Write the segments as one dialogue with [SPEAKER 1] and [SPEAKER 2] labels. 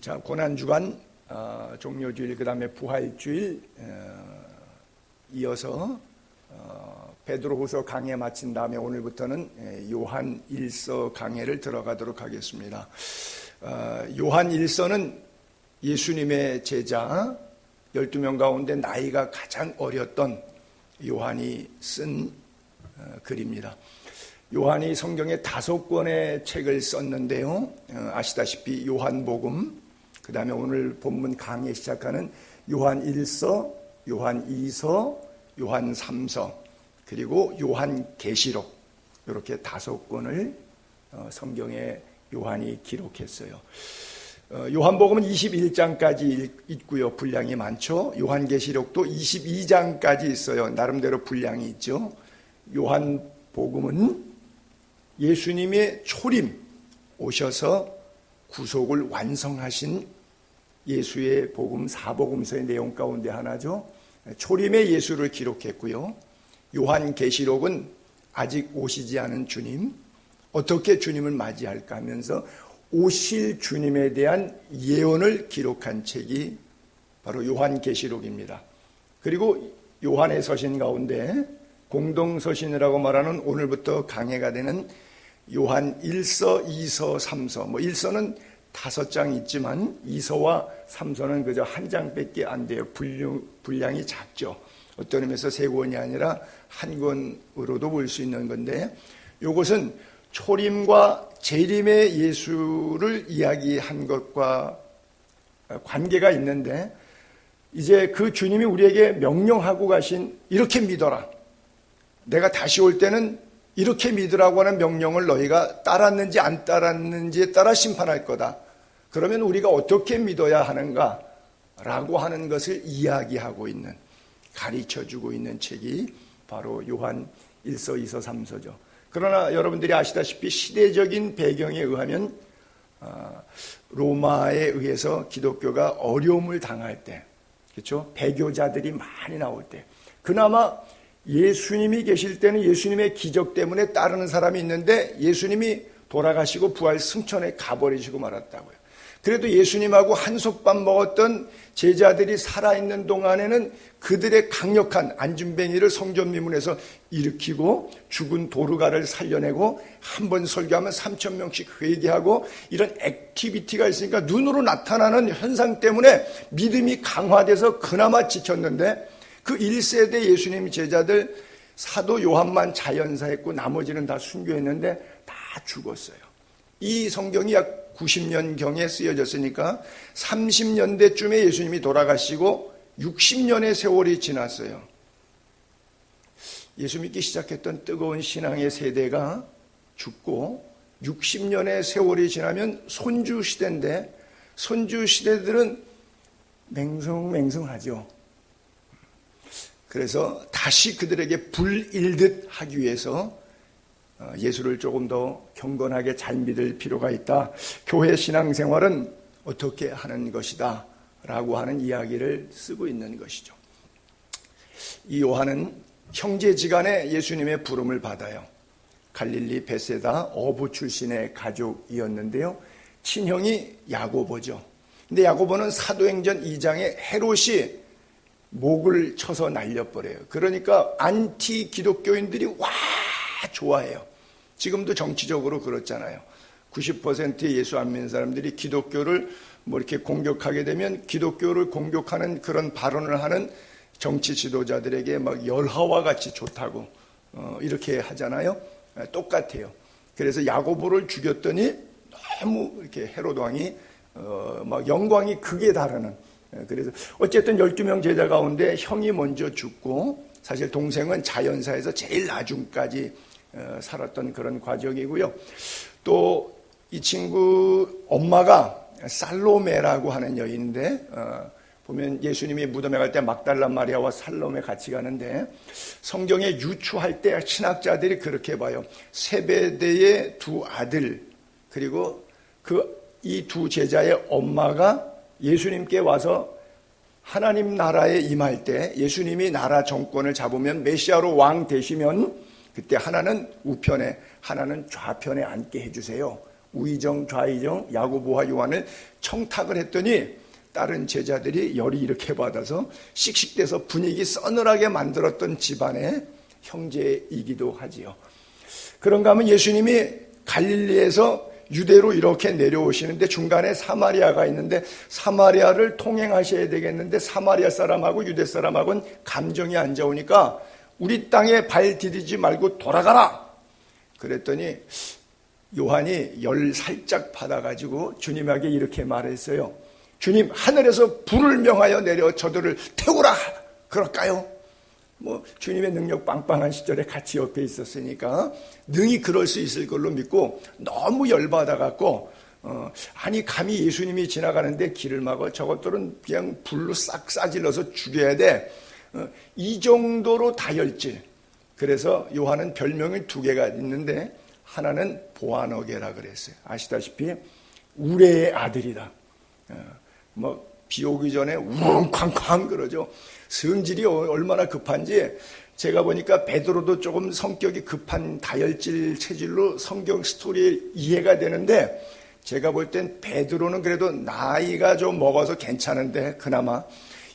[SPEAKER 1] 자, 고난주간 종료주일, 그 다음에 부활주일 이어서 베드로후서 강해 마친 다음에 오늘부터는 요한 1서 강해를 들어가도록 하겠습니다. 요한 1서는 예수님의 제자 12명 가운데 나이가 가장 어렸던 요한이 쓴 글입니다. 요한이 성경에 5권의 책을 썼는데요. 아시다시피 요한복음, 그 다음에 오늘 본문 강해 시작하는 요한 1서, 요한 2서, 요한 3서, 그리고 요한 계시록, 이렇게 5권을 성경에 요한이 기록했어요. 요한복음은 21장까지 있고요. 분량이 많죠. 요한 계시록도 22장까지 있어요. 나름대로 분량이 있죠. 요한복음은 예수님의 초림, 오셔서 구속을 완성하신 예수의 복음, 사복음서의 내용 가운데 하나죠. 초림의 예수를 기록했고요. 요한 계시록은 아직 오시지 않은 주님, 어떻게 주님을 맞이할까 하면서 오실 주님에 대한 예언을 기록한 책이 바로 요한 계시록입니다. 그리고 요한의 서신 가운데 공동서신이라고 말하는 오늘부터 강해가 되는 요한 1서, 2서, 3서, 1서는 5장 있지만 2서와 3서는 그저 1장밖에 안 돼요. 분량이 작죠. 어떤 의미에서 3권이 아니라 1권으로도 볼 수 있는 건데, 이것은 초림과 재림의 예수를 이야기한 것과 관계가 있는데, 이제 그 주님이 우리에게 명령하고 가신 이렇게 믿어라, 내가 다시 올 때는 이렇게 믿으라고 하는 명령을 너희가 따랐는지 안 따랐는지에 따라 심판할 거다. 그러면 우리가 어떻게 믿어야 하는가 라고 하는 것을 이야기하고 있는, 가르쳐주고 있는 책이 바로 요한 1서, 2서, 3서죠. 그러나 여러분들이 아시다시피 시대적인 배경에 의하면 로마에 의해서 기독교가 어려움을 당할 때, 그렇죠? 배교자들이 많이 나올 때, 그나마 예수님이 계실 때는 예수님의 기적 때문에 따르는 사람이 있는데 예수님이 돌아가시고 부활 승천에 가버리시고 말았다고요. 그래도 예수님하고 한솥밥 먹었던 제자들이 살아있는 동안에는 그들의 강력한 안진뱅이를 성전 미문에서 일으키고 죽은 도르가를 살려내고 한 번 설교하면 3,000명씩 회개하고 이런 액티비티가 있으니까 눈으로 나타나는 현상 때문에 믿음이 강화돼서 그나마 지켰는데, 그 1세대 예수님 제자들 사도 요한만 자연사했고 나머지는 다 순교했는데 다 죽었어요. 이 성경이 약 90년경에 쓰여졌으니까 30년대쯤에 예수님이 돌아가시고 60년의 세월이 지났어요. 예수 믿기 시작했던 뜨거운 신앙의 세대가 죽고 60년의 세월이 지나면 손주시대인데, 손주시대들은 맹성맹성하죠. 그래서 다시 그들에게 불일듯 하기 위해서 예수를 조금 더 경건하게 잘 믿을 필요가 있다. 교회 신앙생활은 어떻게 하는 것이다 라고 하는 이야기를 쓰고 있는 것이죠. 이 요한은 형제지간에 예수님의 부름을 받아요. 갈릴리 베세다 어부 출신의 가족이었는데요. 친형이 야고보죠. 근데 야고보는 사도행전 2장에 헤롯이 목을 쳐서 날려버려요. 그러니까 안티 기독교인들이 와 좋아해요. 지금도 정치적으로 그렇잖아요. 90%의 예수 안 믿는 사람들이 기독교를 이렇게 공격하게 되면 기독교를 공격하는 그런 발언을 하는 정치 지도자들에게 막 열화와 같이 좋다고 이렇게 하잖아요. 똑같아요. 그래서 야고보를 죽였더니 너무 이렇게 헤롯 왕이 막 영광이 극에 달하는, 그래서 어쨌든 12명 제자 가운데 형이 먼저 죽고, 사실 동생은 자연사에서 제일 나중까지 살았던 그런 과정이고요. 또 이 친구 엄마가 살로메라고 하는 여인인데, 보면 예수님이 무덤에 갈 때 막달라 마리아와 살로메 같이 가는데, 성경에 유추할 때 신학자들이 그렇게 봐요. 세베대의 2 아들, 그리고 이 2 제자의 엄마가 예수님께 와서 하나님 나라에 임할 때, 예수님이 나라 정권을 잡으면 메시아로 왕 되시면 그때 하나는 우편에 하나는 좌편에 앉게 해주세요, 우의정 좌의정 야고보와 요한을 청탁을 했더니 다른 제자들이 열이 이렇게 받아서 씩씩대서 분위기 서늘하게 만들었던 집안의 형제이기도 하지요. 그런가 하면 예수님이 갈릴리에서 유대로 이렇게 내려오시는데 중간에 사마리아가 있는데 사마리아를 통행하셔야 되겠는데 사마리아 사람하고 유대 사람하고는 감정이 안 좋으니까 우리 땅에 발 디디지 말고 돌아가라. 그랬더니 요한이 열 살짝 받아가지고 주님에게 이렇게 말했어요. 주님, 하늘에서 불을 명하여 내려 저들을 태우라. 그럴까요? 주님의 능력 빵빵한 시절에 같이 옆에 있었으니까 능히 그럴 수 있을 걸로 믿고 너무 열받아갖고 아니 감히 예수님이 지나가는데 길을 막아 저것들은 그냥 불로 싹 싸질러서 죽여야 돼. 이 정도로 다혈질. 그래서 요한은 별명이 2개가 있는데 하나는 보아너게라 그랬어요. 아시다시피 우레의 아들이다. 비 오기 전에 우렁쾅쾅 그러죠. 성질이 얼마나 급한지 제가 보니까 베드로도 조금 성격이 급한 다혈질 체질로 성경 스토리 이해가 되는데 제가 볼 땐 베드로는 그래도 나이가 좀 먹어서 괜찮은데 그나마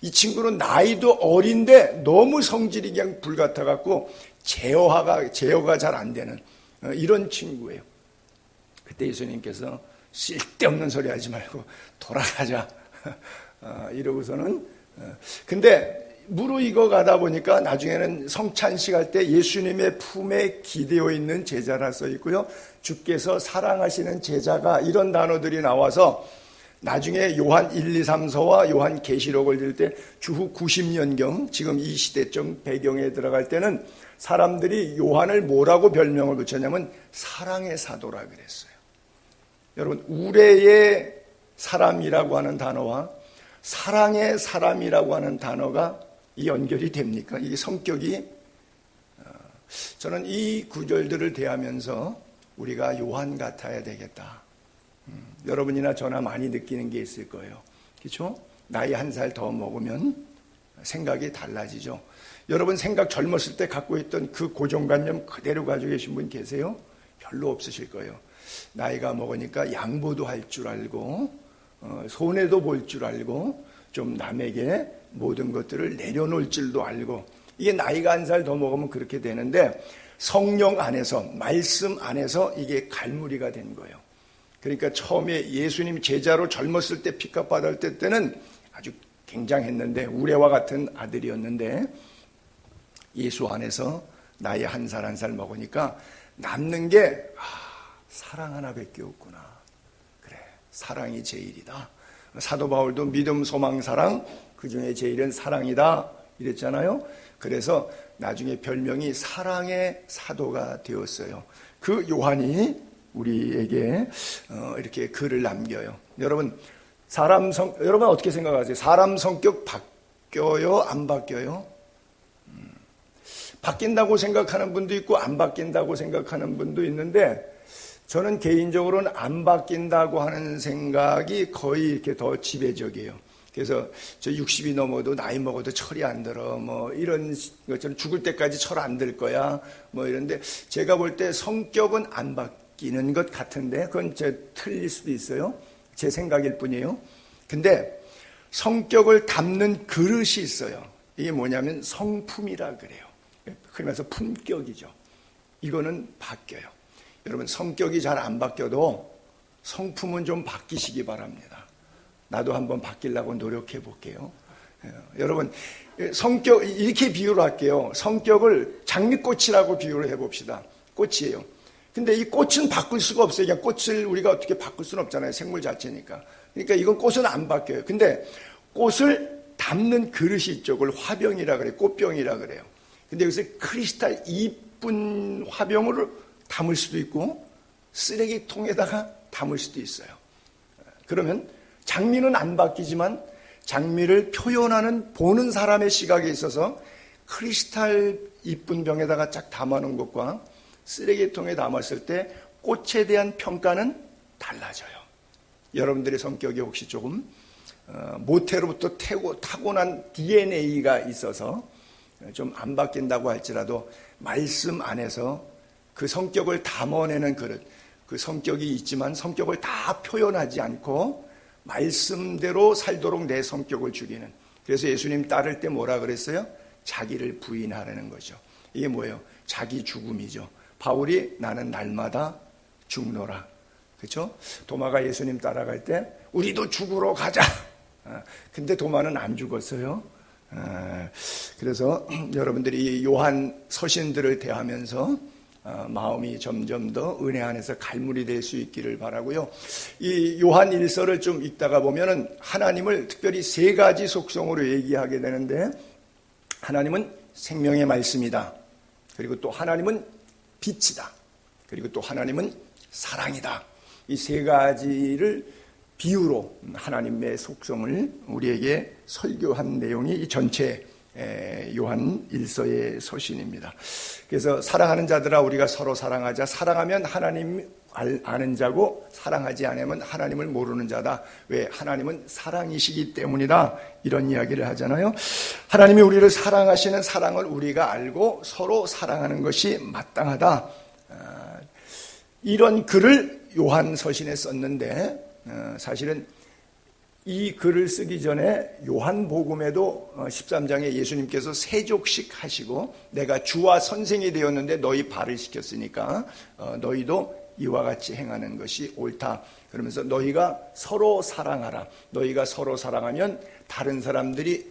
[SPEAKER 1] 이 친구는 나이도 어린데 너무 성질이 그냥 불 같아갖고 제어가 잘 안 되는 이런 친구예요. 그때 예수님께서 쓸데없는 소리 하지 말고 돌아가자 이러고서는 근데 무르익어 가다 보니까 나중에는 성찬식 할 때 예수님의 품에 기대어 있는 제자라 써 있고요. 주께서 사랑하시는 제자가 이런 단어들이 나와서 나중에 요한 1, 2, 3서와 요한 계시록을 읽을 때 주후 90년경 지금 이 시대적 배경에 들어갈 때는 사람들이 요한을 뭐라고 별명을 붙였냐면 사랑의 사도라 그랬어요. 여러분 우레의 사람이라고 하는 단어와 사랑의 사람이라고 하는 단어가 이 연결이 됩니까? 이게 성격이 저는 이 구절들을 대하면서 우리가 요한 같아야 되겠다. 여러분이나 저나 많이 느끼는 게 있을 거예요. 그렇죠? 나이 1살 더 먹으면 생각이 달라지죠. 여러분 생각 젊었을 때 갖고 있던 그 고정관념 그대로 가지고 계신 분 계세요? 별로 없으실 거예요. 나이가 먹으니까 양보도 할 줄 알고 손해도 볼 줄 알고 좀 남에게 모든 것들을 내려놓을 줄도 알고 이게 나이가 1살 더 먹으면 그렇게 되는데 성령 안에서 말씀 안에서 이게 갈무리가 된 거예요. 그러니까 처음에 예수님 제자로 젊었을 때 픽업 받을 때는 아주 굉장했는데 우레와 같은 아들이었는데 예수 안에서 나이 1살 1살 먹으니까 남는 게 사랑 하나밖에 없구나. 그래, 사랑이 제일이다. 사도 바울도 믿음, 소망, 사랑 그 중에 제일은 사랑이다 이랬잖아요. 그래서 나중에 별명이 사랑의 사도가 되었어요. 그 요한이 우리에게 이렇게 글을 남겨요. 여러분 여러분 어떻게 생각하세요? 사람 성격 바뀌어요? 안 바뀌어요? 바뀐다고 생각하는 분도 있고 안 바뀐다고 생각하는 분도 있는데 저는 개인적으로는 안 바뀐다고 하는 생각이 거의 이렇게 더 지배적이에요. 그래서 저 60이 넘어도 나이 먹어도 철이 안 들어 이런 것처럼 죽을 때까지 철 안 들 거야 이런데 제가 볼 때 성격은 안 바뀌는 것 같은데 그건 틀릴 수도 있어요. 제 생각일 뿐이에요. 근데 성격을 담는 그릇이 있어요. 이게 뭐냐면 성품이라 그래요. 그러면서 품격이죠. 이거는 바뀌어요. 여러분 성격이 잘 안 바뀌어도 성품은 좀 바뀌시기 바랍니다. 나도 한번 바뀌려고 노력해 볼게요. 여러분 성격 이렇게 비유를 할게요. 성격을 장미꽃이라고 비유를 해봅시다. 꽃이에요. 근데 이 꽃은 바꿀 수가 없어요. 그냥 꽃을 우리가 어떻게 바꿀 수는 없잖아요. 생물 자체니까. 그러니까 이건 꽃은 안 바뀌어요. 근데 꽃을 담는 그릇이 있죠. 그걸 화병이라 그래요. 꽃병이라 그래요. 근데 여기서 크리스탈 이쁜 화병으로 담을 수도 있고 쓰레기통에다가 담을 수도 있어요. 그러면 장미는 안 바뀌지만 장미를 표현하는 보는 사람의 시각에 있어서 크리스탈 이쁜 병에다가 쫙 담아놓은 것과 쓰레기통에 담았을 때 꽃에 대한 평가는 달라져요. 여러분들의 성격이 혹시 조금 모태로부터 타고난 DNA가 있어서 좀 안 바뀐다고 할지라도 말씀 안에서 그 성격을 담아내는 그릇, 그 성격이 있지만 성격을 다 표현하지 않고 말씀대로 살도록 내 성격을 죽이는. 그래서 예수님 따를 때 뭐라 그랬어요? 자기를 부인하라는 거죠. 이게 뭐예요? 자기 죽음이죠. 바울이 나는 날마다 죽노라. 그렇죠? 도마가 예수님 따라갈 때 우리도 죽으러 가자. 근데 도마는 안 죽었어요. 그래서 여러분들이 요한 서신들을 대하면서 마음이 점점 더 은혜 안에서 갈물이 될 수 있기를 바라고요. 이 요한 1서를 좀 읽다가 보면은 하나님을 특별히 세 가지 속성으로 얘기하게 되는데, 하나님은 생명의 말씀이다. 그리고 또 하나님은 빛이다. 그리고 또 하나님은 사랑이다. 이 세 가지를 비유로 하나님의 속성을 우리에게 설교한 내용이 이 전체 요한 1서의 서신입니다. 그래서 사랑하는 자들아 우리가 서로 사랑하자. 사랑하면 하나님 아는 자고 사랑하지 않으면 하나님을 모르는 자다. 왜? 하나님은 사랑이시기 때문이다. 이런 이야기를 하잖아요. 하나님이 우리를 사랑하시는 사랑을 우리가 알고 서로 사랑하는 것이 마땅하다. 이런 글을 요한 서신에 썼는데, 사실은 이 글을 쓰기 전에 요한복음에도 13장에 예수님께서 세족식 하시고 내가 주와 선생이 되었는데 너희 발을 씻겼으니까 너희도 이와 같이 행하는 것이 옳다. 그러면서 너희가 서로 사랑하라. 너희가 서로 사랑하면 다른 사람들이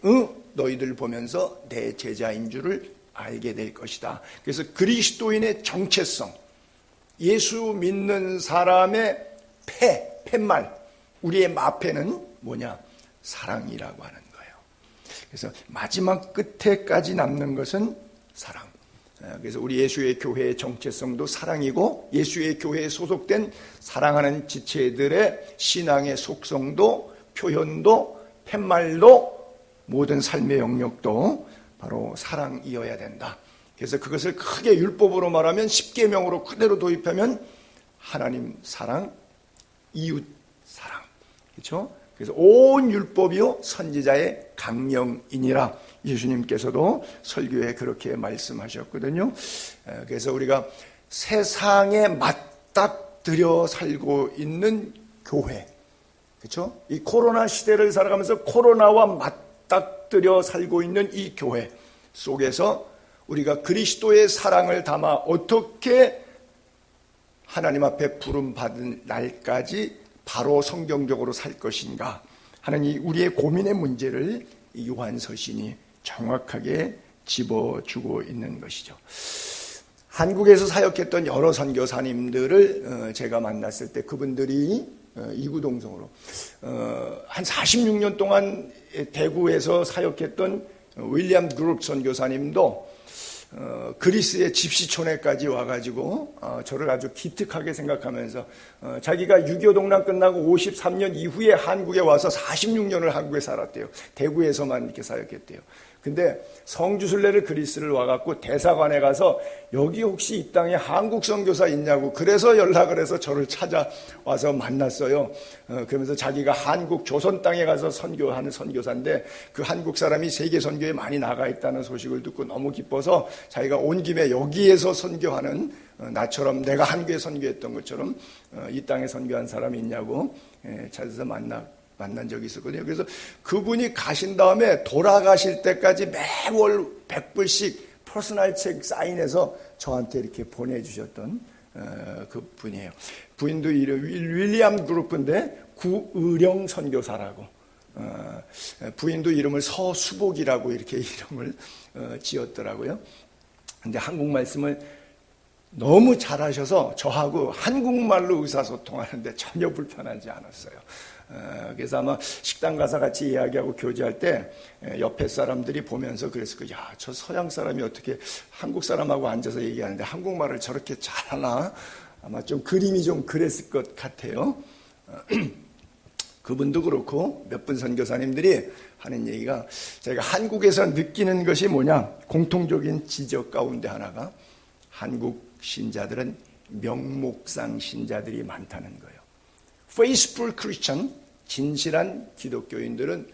[SPEAKER 1] 너희들 보면서 내 제자인 줄을 알게 될 것이다. 그래서 그리스도인의 정체성, 예수 믿는 사람의 팻말, 우리의 마패는 뭐냐? 사랑이라고 하는 거예요. 그래서 마지막 끝에까지 남는 것은 사랑. 그래서 우리 예수의 교회의 정체성도 사랑이고, 예수의 교회에 소속된 사랑하는 지체들의 신앙의 속성도, 표현도, 팻말도, 모든 삶의 영역도 바로 사랑이어야 된다. 그래서 그것을 크게 율법으로 말하면, 십계명으로 그대로 도입하면 하나님 사랑, 이웃 사랑. 그렇죠? 그래서 온 율법이요 선지자의 강령이니라. 예수님께서도 설교에 그렇게 말씀하셨거든요. 그래서 우리가 세상에 맞닥뜨려 살고 있는 교회, 그렇죠? 이 코로나 시대를 살아가면서 코로나와 맞닥뜨려 살고 있는 이 교회 속에서 우리가 그리스도의 사랑을 담아 어떻게 하나님 앞에 부름받은 날까지 바로 성경적으로 살 것인가 하는 이 우리의 고민의 문제를 요한 서신이 정확하게 집어주고 있는 것이죠. 한국에서 사역했던 여러 선교사님들을 제가 만났을 때 그분들이 이구동성으로 한 46년 동안 대구에서 사역했던 윌리엄 그룹 선교사님도 그리스의 집시촌에까지 와가지고 저를 아주 기특하게 생각하면서 자기가 6.25 동란 끝나고 53년 이후에 한국에 와서 46년을 한국에 살았대요. 대구에서만 이렇게 사역했대요. 근데 성주순례를 그리스를 와갖고 대사관에 가서 여기 혹시 이 땅에 한국 선교사 있냐고, 그래서 연락을 해서 저를 찾아와서 만났어요. 그러면서 자기가 한국 조선 땅에 가서 선교하는 선교사인데 그 한국 사람이 세계 선교에 많이 나가 있다는 소식을 듣고 너무 기뻐서 자기가 온 김에 여기에서 선교하는, 나처럼 내가 한국에 선교했던 것처럼 이 땅에 선교한 사람이 있냐고 찾아서 만난 적이 있었거든요. 그래서 그분이 가신 다음에 돌아가실 때까지 매월 100불씩 퍼스널 책 사인해서 저한테 이렇게 보내주셨던 그 분이에요. 부인도 이름 윌리엄 그룹인데 구의령 선교사라고, 부인도 이름을 서수복이라고 이렇게 이름을 지었더라고요. 근데 한국 말씀을 너무 잘하셔서 저하고 한국말로 의사소통하는데 전혀 불편하지 않았어요. 그래서 아마 식당 가서 같이 이야기하고 교제할 때 옆에 사람들이 보면서 그랬을 거예요. 야, 저 서양 사람이 어떻게 한국 사람하고 앉아서 얘기하는데 한국말을 저렇게 잘하나? 아마 좀 그림이 좀 그랬을 것 같아요. 그분도 그렇고 몇 분 선교사님들이 하는 얘기가, 제가 한국에서 느끼는 것이 뭐냐, 공통적인 지적 가운데 하나가 한국 신자들은 명목상 신자들이 많다는 거예요. Faithful Christian, 진실한 기독교인들은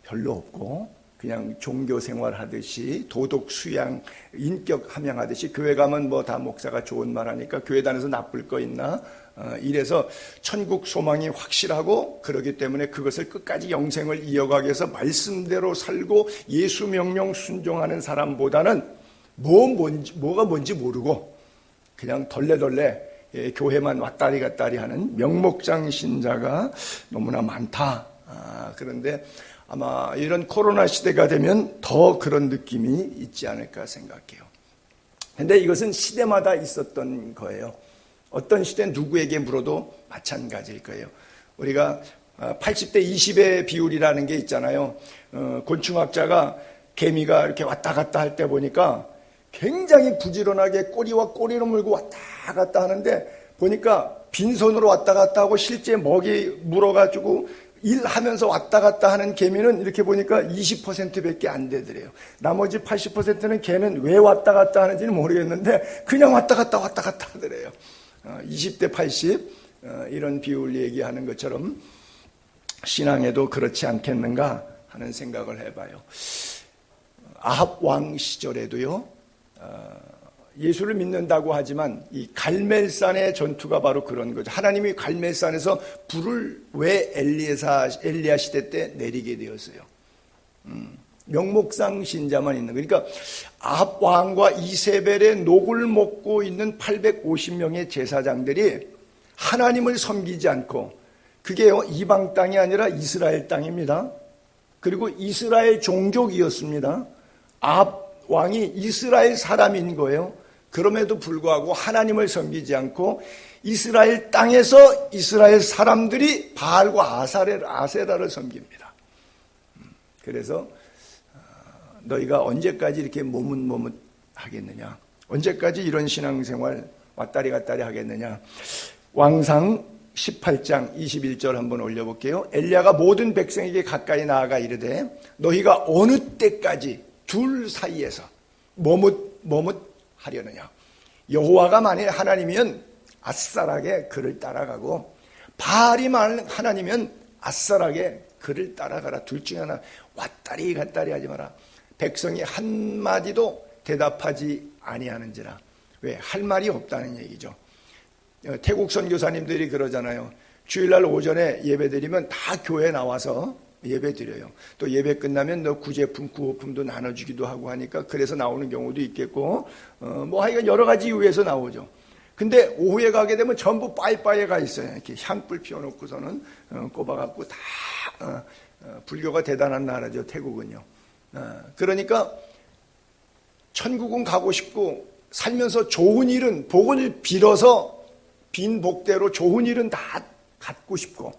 [SPEAKER 1] 별로 없고, 그냥 종교 생활하듯이 도덕 수양, 인격 함양하듯이 교회 가면 뭐 다 목사가 좋은 말 하니까 교회 다녀서 나쁠 거 있나? 이래서 천국 소망이 확실하고 그러기 때문에 그것을 끝까지 영생을 이어가기 위해서 말씀대로 살고 예수 명령 순종하는 사람보다는 뭐가 뭔지 모르고 그냥 덜레덜레 교회만 왔다리 갔다리 하는 명목장 신자가 너무나 많다. 그런데 아마 이런 코로나 시대가 되면 더 그런 느낌이 있지 않을까 생각해요. 근데 이것은 시대마다 있었던 거예요. 어떤 시대 누구에게 물어도 마찬가지일 거예요. 우리가 80대 20의 비율이라는 게 있잖아요. 곤충학자가 개미가 이렇게 왔다 갔다 할 때 보니까 굉장히 부지런하게 꼬리와 꼬리를 물고 왔다 갔다 하는데 보니까 빈손으로 왔다 갔다 하고 실제 먹이 물어가지고 일하면서 왔다 갔다 하는 개미는 이렇게 보니까 20%밖에 안 되더래요. 나머지 80%는 걔는 왜 왔다 갔다 하는지는 모르겠는데 그냥 왔다 갔다 하더래요. 20대 80 이런 비율 얘기하는 것처럼 신앙에도 그렇지 않겠는가 하는 생각을 해봐요. 아합 왕 시절에도요. 예수를 믿는다고 하지만 이 갈멜산의 전투가 바로 그런 거죠. 하나님이 갈멜산에서 불을 왜 엘리야 시대 때 내리게 되었어요. 명목상 신자만 있는 거. 그러니까 아합 왕과 이세벨의 녹을 먹고 있는 850명의 제사장들이 하나님을 섬기지 않고 그게요 이방 땅이 아니라 이스라엘 땅입니다. 그리고 이스라엘 종족이었습니다. 아합 왕이 이스라엘 사람인 거예요. 그럼에도 불구하고 하나님을 섬기지 않고 이스라엘 땅에서 이스라엘 사람들이 바알과 아세라를 섬깁니다. 그래서 너희가 언제까지 이렇게 머뭇머뭇하겠느냐? 언제까지 이런 신앙생활 왔다리 갔다리 하겠느냐? 왕상 18장 21절 한번 올려볼게요. 엘리야가 모든 백성에게 가까이 나아가 이르되 너희가 어느 때까지 둘 사이에서 머뭇하려느냐? 여호와가 만일 하나님이면 아싸라게 그를 따라가고 바알이 만일 하나님이면 아싸라게 그를 따라가라. 둘 중에 하나. 왔다리 갔다리 하지 마라. 백성이 한마디도 대답하지 아니하는지라. 왜? 할 말이 없다는 얘기죠. 태국 선교사님들이 그러잖아요. 주일날 오전에 예배드리면 다 교회 나와서 예배드려요. 또 예배 끝나면 너 구제품, 구호품도 나눠주기도 하고 하니까 그래서 나오는 경우도 있겠고 하여간 여러 가지 이유에서 나오죠. 근데 오후에 가게 되면 전부 빠이빠이에 가 있어요. 이렇게 향불 피워놓고서는 꼽아갖고 다 불교가 대단한 나라죠. 태국은요. 그러니까 천국은 가고 싶고 살면서 좋은 일은 복을 빌어서 빈 복대로 좋은 일은 다 갖고 싶고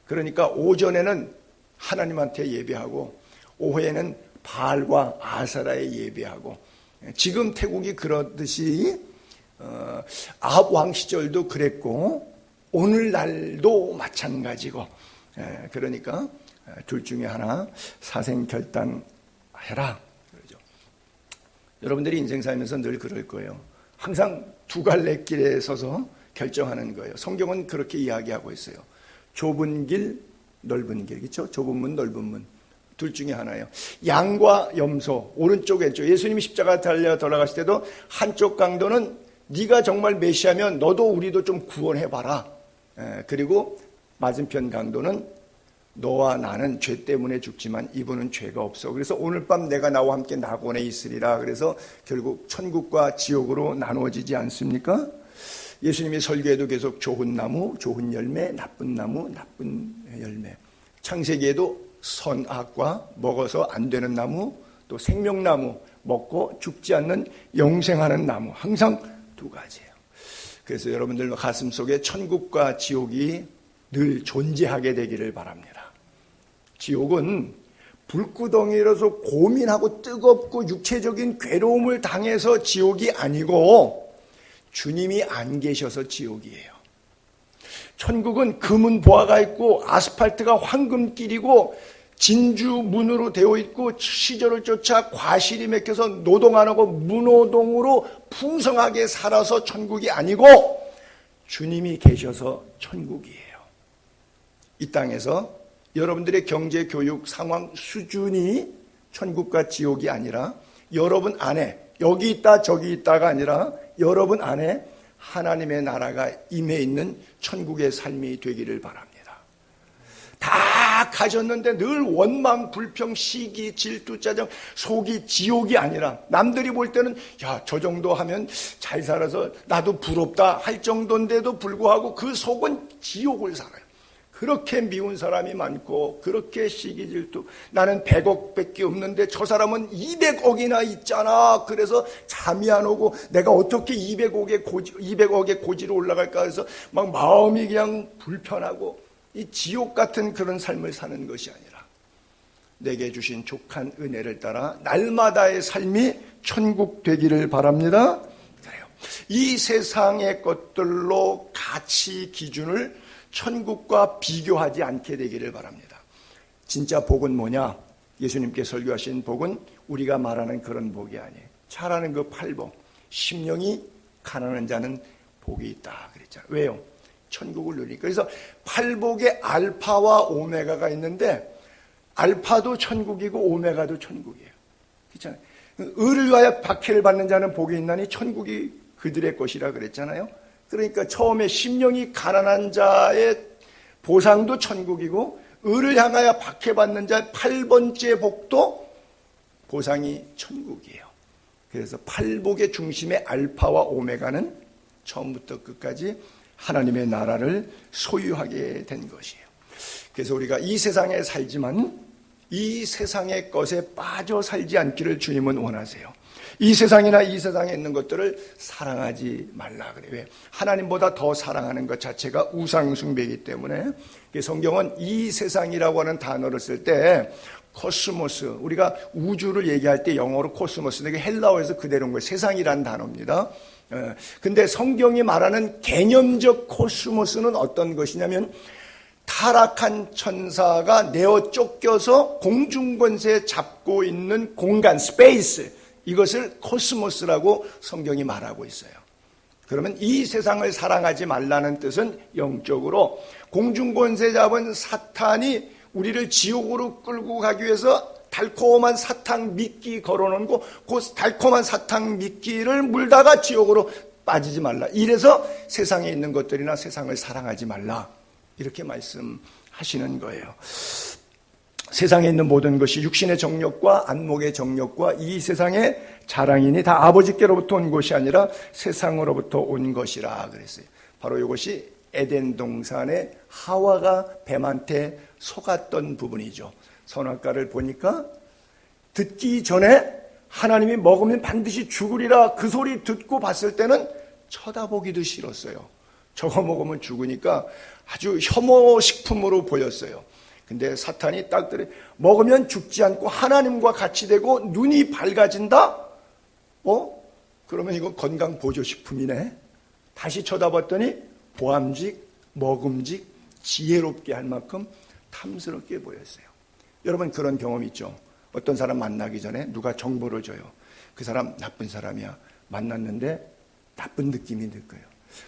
[SPEAKER 1] 그러니까 오전에는 하나님한테 예배하고 오후에는 바알과 아사라에 예배하고 지금 태국이 그러듯이 아합 왕 시절도 그랬고 오늘날도 마찬가지고 그러니까 둘 중에 하나 사생결단해라 그러죠. 여러분들이 인생 살면서 늘 그럴 거예요. 항상 두 갈래 길에 서서 결정하는 거예요. 성경은 그렇게 이야기하고 있어요. 좁은 길, 넓은 길, 그렇죠? 좁은 문, 넓은 문. 둘 중에 하나예요. 양과 염소, 오른쪽, 왼쪽. 예수님이 십자가 달려 돌아가실 때도 한쪽 강도는 네가 정말 메시아면 너도 우리도 좀 구원해봐라. 그리고 맞은편 강도는 너와 나는 죄 때문에 죽지만 이분은 죄가 없어. 그래서 오늘 밤 내가 나와 함께 낙원에 있으리라. 그래서 결국 천국과 지옥으로 나누어지지 않습니까? 예수님이 설교에도 계속 좋은 나무, 좋은 열매, 나쁜 나무, 나쁜 열매. 창세기에도 선악과 먹어서 안 되는 나무, 또 생명나무, 먹고 죽지 않는 영생하는 나무. 항상 두 가지예요. 그래서 여러분들 가슴속에 천국과 지옥이 늘 존재하게 되기를 바랍니다. 지옥은 불구덩이로서 고민하고 뜨겁고 육체적인 괴로움을 당해서 지옥이 아니고 주님이 안 계셔서 지옥이에요. 천국은 금은 보화가 있고 아스팔트가 황금길이고 진주문으로 되어 있고 시절을 쫓아 과실이 맥혀서 노동 안 하고 무노동으로 풍성하게 살아서 천국이 아니고 주님이 계셔서 천국이에요. 이 땅에서 여러분들의 경제, 교육, 상황 수준이 천국과 지옥이 아니라 여러분 안에, 여기 있다 저기 있다가 아니라 여러분 안에 하나님의 나라가 임해 있는 천국의 삶이 되기를 바랍니다. 다 가졌는데 늘 원망, 불평, 시기, 질투, 짜증, 속이 지옥이 아니라 남들이 볼 때는 야, 저 정도 하면 잘 살아서 나도 부럽다 할 정도인데도 불구하고 그 속은 지옥을 살아요. 그렇게 미운 사람이 많고 그렇게 시기, 질투, 나는 100억밖에 없는데 저 사람은 200억이나 있잖아. 그래서 잠이 안 오고 내가 어떻게 200억의 고지로 올라갈까 해서 막 마음이 그냥 불편하고 이 지옥 같은 그런 삶을 사는 것이 아니라 내게 주신 족한 은혜를 따라 날마다의 삶이 천국 되기를 바랍니다. 그래요. 이 세상의 것들로 가치 기준을 천국과 비교하지 않게 되기를 바랍니다. 진짜 복은 뭐냐? 예수님께 설교하신 복은 우리가 말하는 그런 복이 아니에요. 잘하는 그 팔복, 심령이 가난한 자는 복이 있다 그랬잖아요. 왜요? 천국을 누리니까. 그래서 팔복에 알파와 오메가가 있는데 알파도 천국이고 오메가도 천국이에요. 그렇잖아요. 의를 위하여 박해를 받는 자는 복이 있나니 천국이 그들의 것이라 그랬잖아요. 그러니까 처음에 심령이 가난한 자의 보상도 천국이고 의를 향하여 박해받는 자의 8번째 복도 보상이 천국이에요. 그래서 팔복의 중심의 알파와 오메가는 처음부터 끝까지 하나님의 나라를 소유하게 된 것이에요. 그래서 우리가 이 세상에 살지만 이 세상의 것에 빠져 살지 않기를 주님은 원하세요. 이 세상이나 이 세상에 있는 것들을 사랑하지 말라 그래요. 왜? 하나님보다 더 사랑하는 것 자체가 우상숭배이기 때문에 성경은 이 세상이라고 하는 단어를 쓸 때 코스모스, 우리가 우주를 얘기할 때 영어로 코스모스, 이게 헬라어에서 그대로 온 거예요. 세상이라는 단어입니다. 근데 성경이 말하는 개념적 코스모스는 어떤 것이냐면 타락한 천사가 내어 쫓겨서 공중권세에 잡고 있는 공간, 스페이스, 이것을 코스모스라고 성경이 말하고 있어요. 그러면 이 세상을 사랑하지 말라는 뜻은 영적으로 공중권세 잡은 사탄이 우리를 지옥으로 끌고 가기 위해서 달콤한 사탕 미끼 걸어놓은 거, 그 달콤한 사탕 미끼를 물다가 지옥으로 빠지지 말라. 이래서 세상에 있는 것들이나 세상을 사랑하지 말라. 이렇게 말씀하시는 거예요. 세상에 있는 모든 것이 육신의 정욕과 안목의 정욕과 이 세상의 자랑이니 다 아버지께로부터 온 것이 아니라 세상으로부터 온 것이라 그랬어요. 바로 이것이 에덴 동산에 하와가 뱀한테 속았던 부분이죠. 선악과를 보니까 듣기 전에 하나님이 먹으면 반드시 죽으리라 그 소리 듣고 봤을 때는 쳐다보기도 싫었어요. 저거 먹으면 죽으니까 아주 혐오식품으로 보였어요. 근데 사탄이 딱 들이 먹으면 죽지 않고 하나님과 같이 되고 눈이 밝아진다? 그러면 이거 건강보조식품이네. 다시 쳐다봤더니 보암직, 먹음직, 지혜롭게 할 만큼 탐스럽게 보였어요. 여러분 그런 경험 있죠? 어떤 사람 만나기 전에 누가 정보를 줘요. 그 사람 나쁜 사람이야. 만났는데 나쁜 느낌이 들 거예요.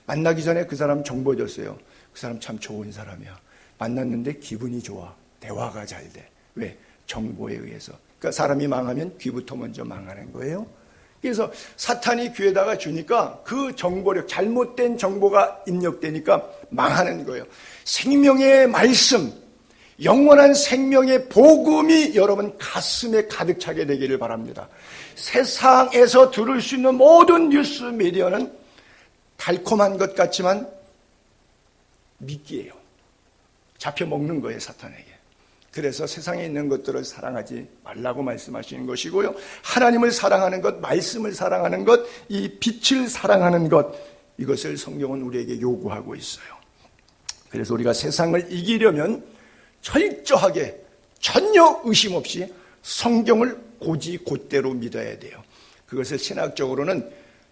[SPEAKER 1] 만나기 전에 그 사람 정보 줬어요. 그 사람 참 좋은 사람이야. 만났는데 기분이 좋아. 대화가 잘 돼. 왜? 정보에 의해서. 그러니까 사람이 망하면 귀부터 먼저 망하는 거예요. 그래서 사탄이 귀에다가 주니까 그 정보력, 잘못된 정보가 입력되니까 망하는 거예요. 생명의 말씀, 영원한 생명의 복음이 여러분 가슴에 가득 차게 되기를 바랍니다. 세상에서 들을 수 있는 모든 뉴스 미디어는 달콤한 것 같지만 미끼예요. 잡혀 먹는 거예요, 사탄에게. 그래서 세상에 있는 것들을 사랑하지 말라고 말씀하시는 것이고요. 하나님을 사랑하는 것, 말씀을 사랑하는 것, 이 빛을 사랑하는 것, 이것을 성경은 우리에게 요구하고 있어요. 그래서 우리가 세상을 이기려면 철저하게 전혀 의심 없이 성경을 곧이곧대로 믿어야 돼요. 그것을 신학적으로는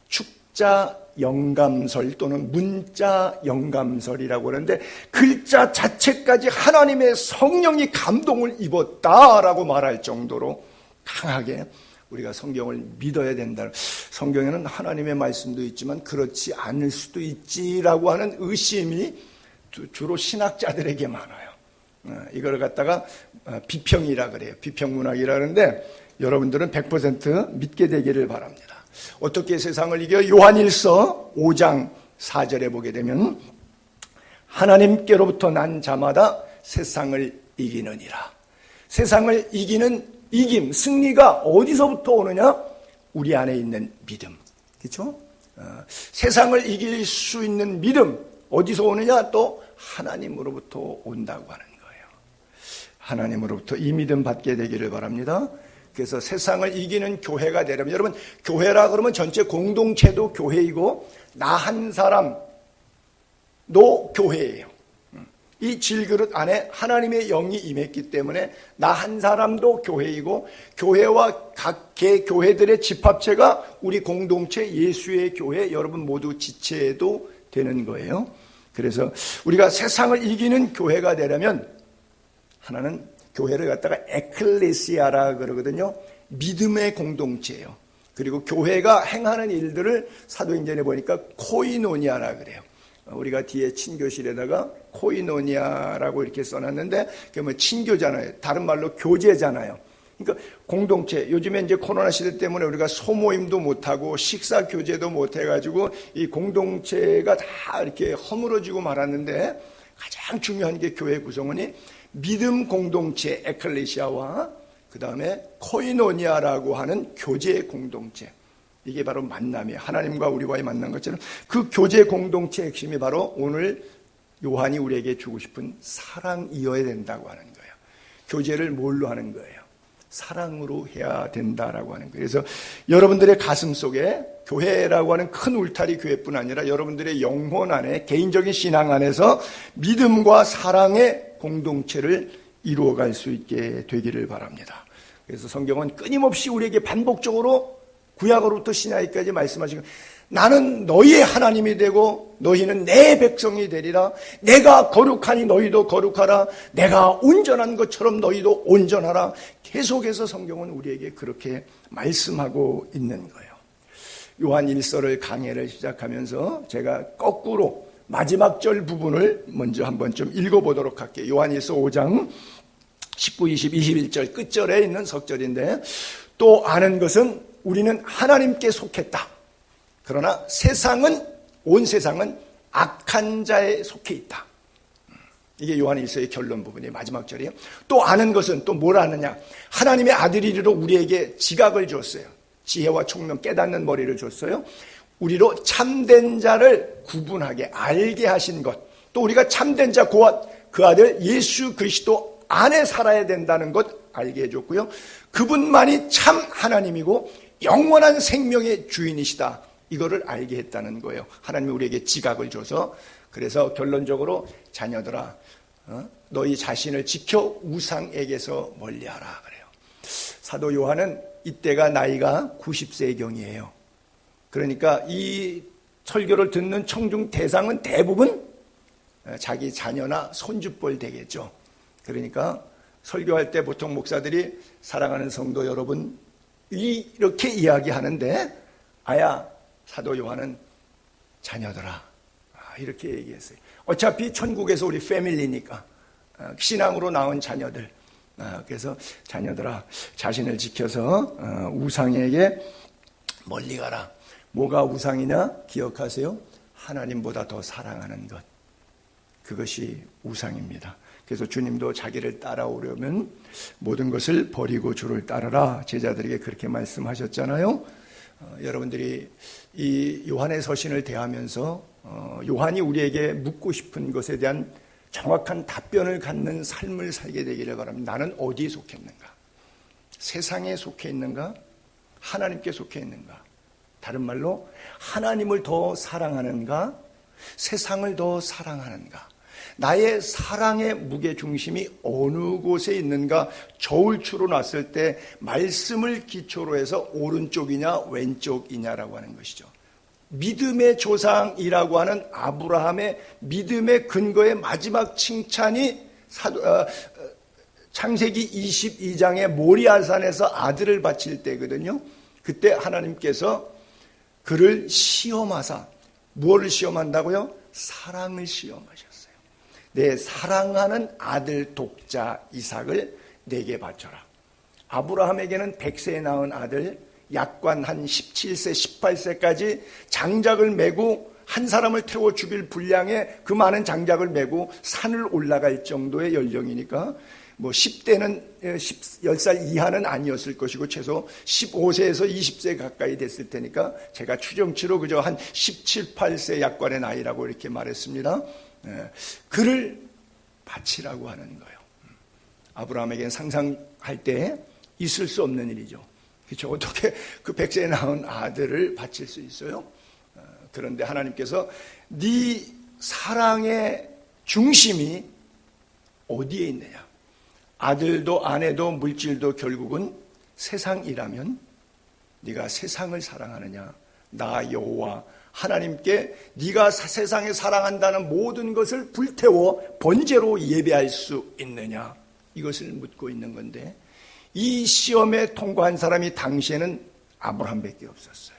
[SPEAKER 1] 축자 영감설 또는 문자 영감설이라고 하는데 글자 자체까지 하나님의 성령이 감동을 입었다라고 말할 정도로 강하게 우리가 성경을 믿어야 된다. 성경에는 하나님의 말씀도 있지만 그렇지 않을 수도 있지라고 하는 의심이 주로 신학자들에게 많아요. 이걸 갖다가 비평이라 그래요. 비평문학이라 그러는데 여러분들은 100% 믿게 되기를 바랍니다. 어떻게 세상을 이겨? 요한일서 5장 4절에 보게 되면 하나님께로부터 난 자마다 세상을 이기느니라. 세상을 이기는 이김, 승리가 어디서부터 오느냐? 우리 안에 있는 믿음. 그렇죠? 세상을 이길 수 있는 믿음 어디서 오느냐? 또 하나님으로부터 온다고 하는 거예요. 하나님으로부터 이 믿음 받게 되기를 바랍니다. 그래서 세상을 이기는 교회가 되려면, 여러분 교회라 그러면 전체 공동체도 교회이고 나 한 사람도 교회예요. 이 질그릇 안에 하나님의 영이 임했기 때문에 나 한 사람도 교회이고 교회와 각 개 교회들의 집합체가 우리 공동체 예수의 교회, 여러분 모두 지체도 되는 거예요. 그래서 우리가 세상을 이기는 교회가 되려면 하나는 교회를 갖다가 에클레시아라 그러거든요. 믿음의 공동체예요. 그리고 교회가 행하는 일들을 사도행전에 보니까 코이노니아라 그래요. 우리가 뒤에 친교실에다가 코이노니아라고 이렇게 써놨는데 그게 뭐 친교잖아요. 다른 말로 교제잖아요. 그러니까 공동체, 요즘에 이제 코로나 시대 때문에 우리가 소모임도 못하고 식사 교제도 못해가지고 이 공동체가 다 이렇게 허물어지고 말았는데 가장 중요한 게 교회 구성원이 믿음 공동체 에클레시아와 그 다음에 코이노니아라고 하는 교제 공동체. 이게 바로 만남이에요. 하나님과 우리와의 만난 것처럼 그 교제 공동체의 핵심이 바로 오늘 요한이 우리에게 주고 싶은 사랑이어야 된다고 하는 거예요. 교제를 뭘로 하는 거예요? 사랑으로 해야 된다라고 하는 거예요. 그래서 여러분들의 가슴 속에 교회라고 하는 큰 울타리 교회뿐 아니라 여러분들의 영혼 안에, 개인적인 신앙 안에서 믿음과 사랑의 공동체를 이루어갈 수 있게 되기를 바랍니다. 그래서 성경은 끊임없이 우리에게 반복적으로 구약으로부터 신약까지 말씀하시고 나는 너희의 하나님이 되고 너희는 내 백성이 되리라. 내가 거룩하니 너희도 거룩하라. 내가 온전한 것처럼 너희도 온전하라. 계속해서 성경은 우리에게 그렇게 말씀하고 있는 거예요. 요한 1서를 강해를 시작하면서 제가 거꾸로 마지막 절 부분을 먼저 한번 좀 읽어보도록 할게요. 요한 1서 5장 19, 20, 21절 끝절에 있는 석절인데 또 아는 것은 우리는 하나님께 속했다. 그러나 온 세상은 악한 자에 속해 있다. 이게 요한 1서의 결론 부분이에요. 마지막 절이에요. 또 아는 것은 또 뭘 아느냐? 하나님의 아들이로 우리에게 지각을 줬어요. 지혜와 총명 깨닫는 머리를 줬어요. 우리로 참된 자를 구분하게 알게 하신 것. 또 우리가 참된 자 그 아들 예수 그리스도 안에 살아야 된다는 것 알게 해줬고요. 그분만이 참 하나님이고 영원한 생명의 주인이시다. 이거를 알게 했다는 거예요. 하나님이 우리에게 지각을 줘서. 그래서 결론적으로 자녀들아 너희 자신을 지켜 우상에게서 멀리하라 그래요. 사도 요한은 이때가 나이가 90세경이에요. 그러니까 이 설교를 듣는 청중 대상은 대부분 자기 자녀나 손주뻘 되겠죠. 그러니까 설교할 때 보통 목사들이 사랑하는 성도 여러분 이렇게 이야기하는데 아야 사도 요한은 자녀들아 이렇게 얘기했어요. 어차피 천국에서 우리 패밀리니까 신앙으로 나온 자녀들. 그래서 자녀들아 자신을 지켜서 우상에게 멀리 가라. 뭐가 우상이냐? 기억하세요. 하나님보다 더 사랑하는 것. 그것이 우상입니다. 그래서 주님도 자기를 따라오려면 모든 것을 버리고 주를 따르라. 제자들에게 그렇게 말씀하셨잖아요. 여러분들이 이 요한의 서신을 대하면서 요한이 우리에게 묻고 싶은 것에 대한 정확한 답변을 갖는 삶을 살게 되기를 바랍니다. 나는 어디에 속했는가? 세상에 속해 있는가? 하나님께 속해 있는가? 다른 말로 하나님을 더 사랑하는가? 세상을 더 사랑하는가? 나의 사랑의 무게중심이 어느 곳에 있는가? 저울추로 놨을 때 말씀을 기초로 해서 오른쪽이냐 왼쪽이냐라고 하는 것이죠. 믿음의 조상이라고 하는 아브라함의 믿음의 근거의 마지막 칭찬이 창세기 22장의 모리아산에서 아들을 바칠 때거든요. 그때 하나님께서 그를 시험하사 무엇을 시험한다고요? 사랑을 시험하셨어요. 내 사랑하는 아들 독자 이삭을 내게 바쳐라. 아브라함에게는 100세에 낳은 아들, 약관 한 17세, 18세까지 장작을 메고 한 사람을 태워 죽일 분량의 그 많은 장작을 메고 산을 올라갈 정도의 연령이니까 10대는 10살 이하는 아니었을 것이고 최소 15세에서 20세 가까이 됐을 테니까 제가 추정치로 그저 한 17, 8세 약관의 나이라고 이렇게 말했습니다. 그를 바치라고 하는 거예요. 아브라함에게는 상상할 때 있을 수 없는 일이죠. 그렇죠? 어떻게 그 100세에 낳은 아들을 바칠 수 있어요? 그런데 하나님께서 네 사랑의 중심이 어디에 있느냐? 아들도 아내도 물질도 결국은 세상이라면 네가 세상을 사랑하느냐? 나 여호와 하나님께 네가 세상에 사랑한다는 모든 것을 불태워 번제로 예배할 수 있느냐? 이것을 묻고 있는 건데 이 시험에 통과한 사람이 당시에는 아브라함밖에 없었어요.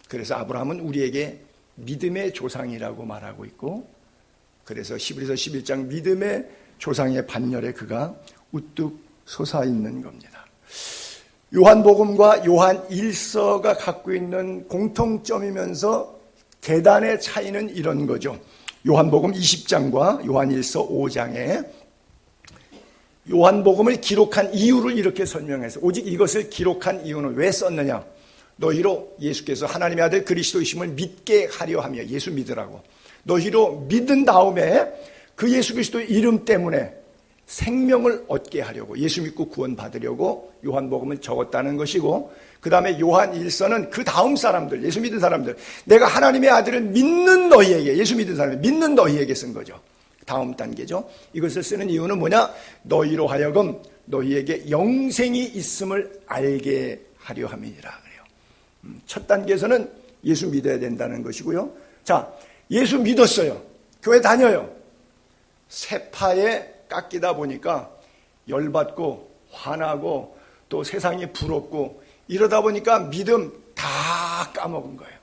[SPEAKER 1] 그래서 아브라함은 우리에게 믿음의 조상이라고 말하고 있고 그래서 히브리서 11장 믿음의 조상의 반열에 그가 우뚝 솟아 있는 겁니다. 요한복음과 요한 1서가 갖고 있는 공통점이면서 대단의 차이는 이런 거죠. 요한복음 20장과 요한 1서 5장에 요한복음을 기록한 이유를 이렇게 설명해서 오직 이것을 기록한 이유는 왜 썼느냐? 너희로 예수께서 하나님의 아들 그리스도이심을 믿게 하려 하며 예수 믿으라고 너희로 믿은 다음에 그 예수 그리스도의 이름 때문에 생명을 얻게 하려고 예수 믿고 구원 받으려고 요한복음을 적었다는 것이고 그 다음에 요한 1서는 그 다음 사람들 예수 믿은 사람들 내가 하나님의 아들을 믿는 너희에게 예수 믿은 사람을 믿는 너희에게 쓴 거죠. 다음 단계죠. 이것을 쓰는 이유는 뭐냐? 너희로 하여금 너희에게 영생이 있음을 알게 하려 함이니라 그래요. 첫 단계에서는 예수 믿어야 된다는 것이고요. 자, 예수 믿었어요. 교회 다녀요. 세파에 깎이다 보니까 열받고 화나고 또 세상이 부럽고 이러다 보니까 믿음 다 까먹은 거예요.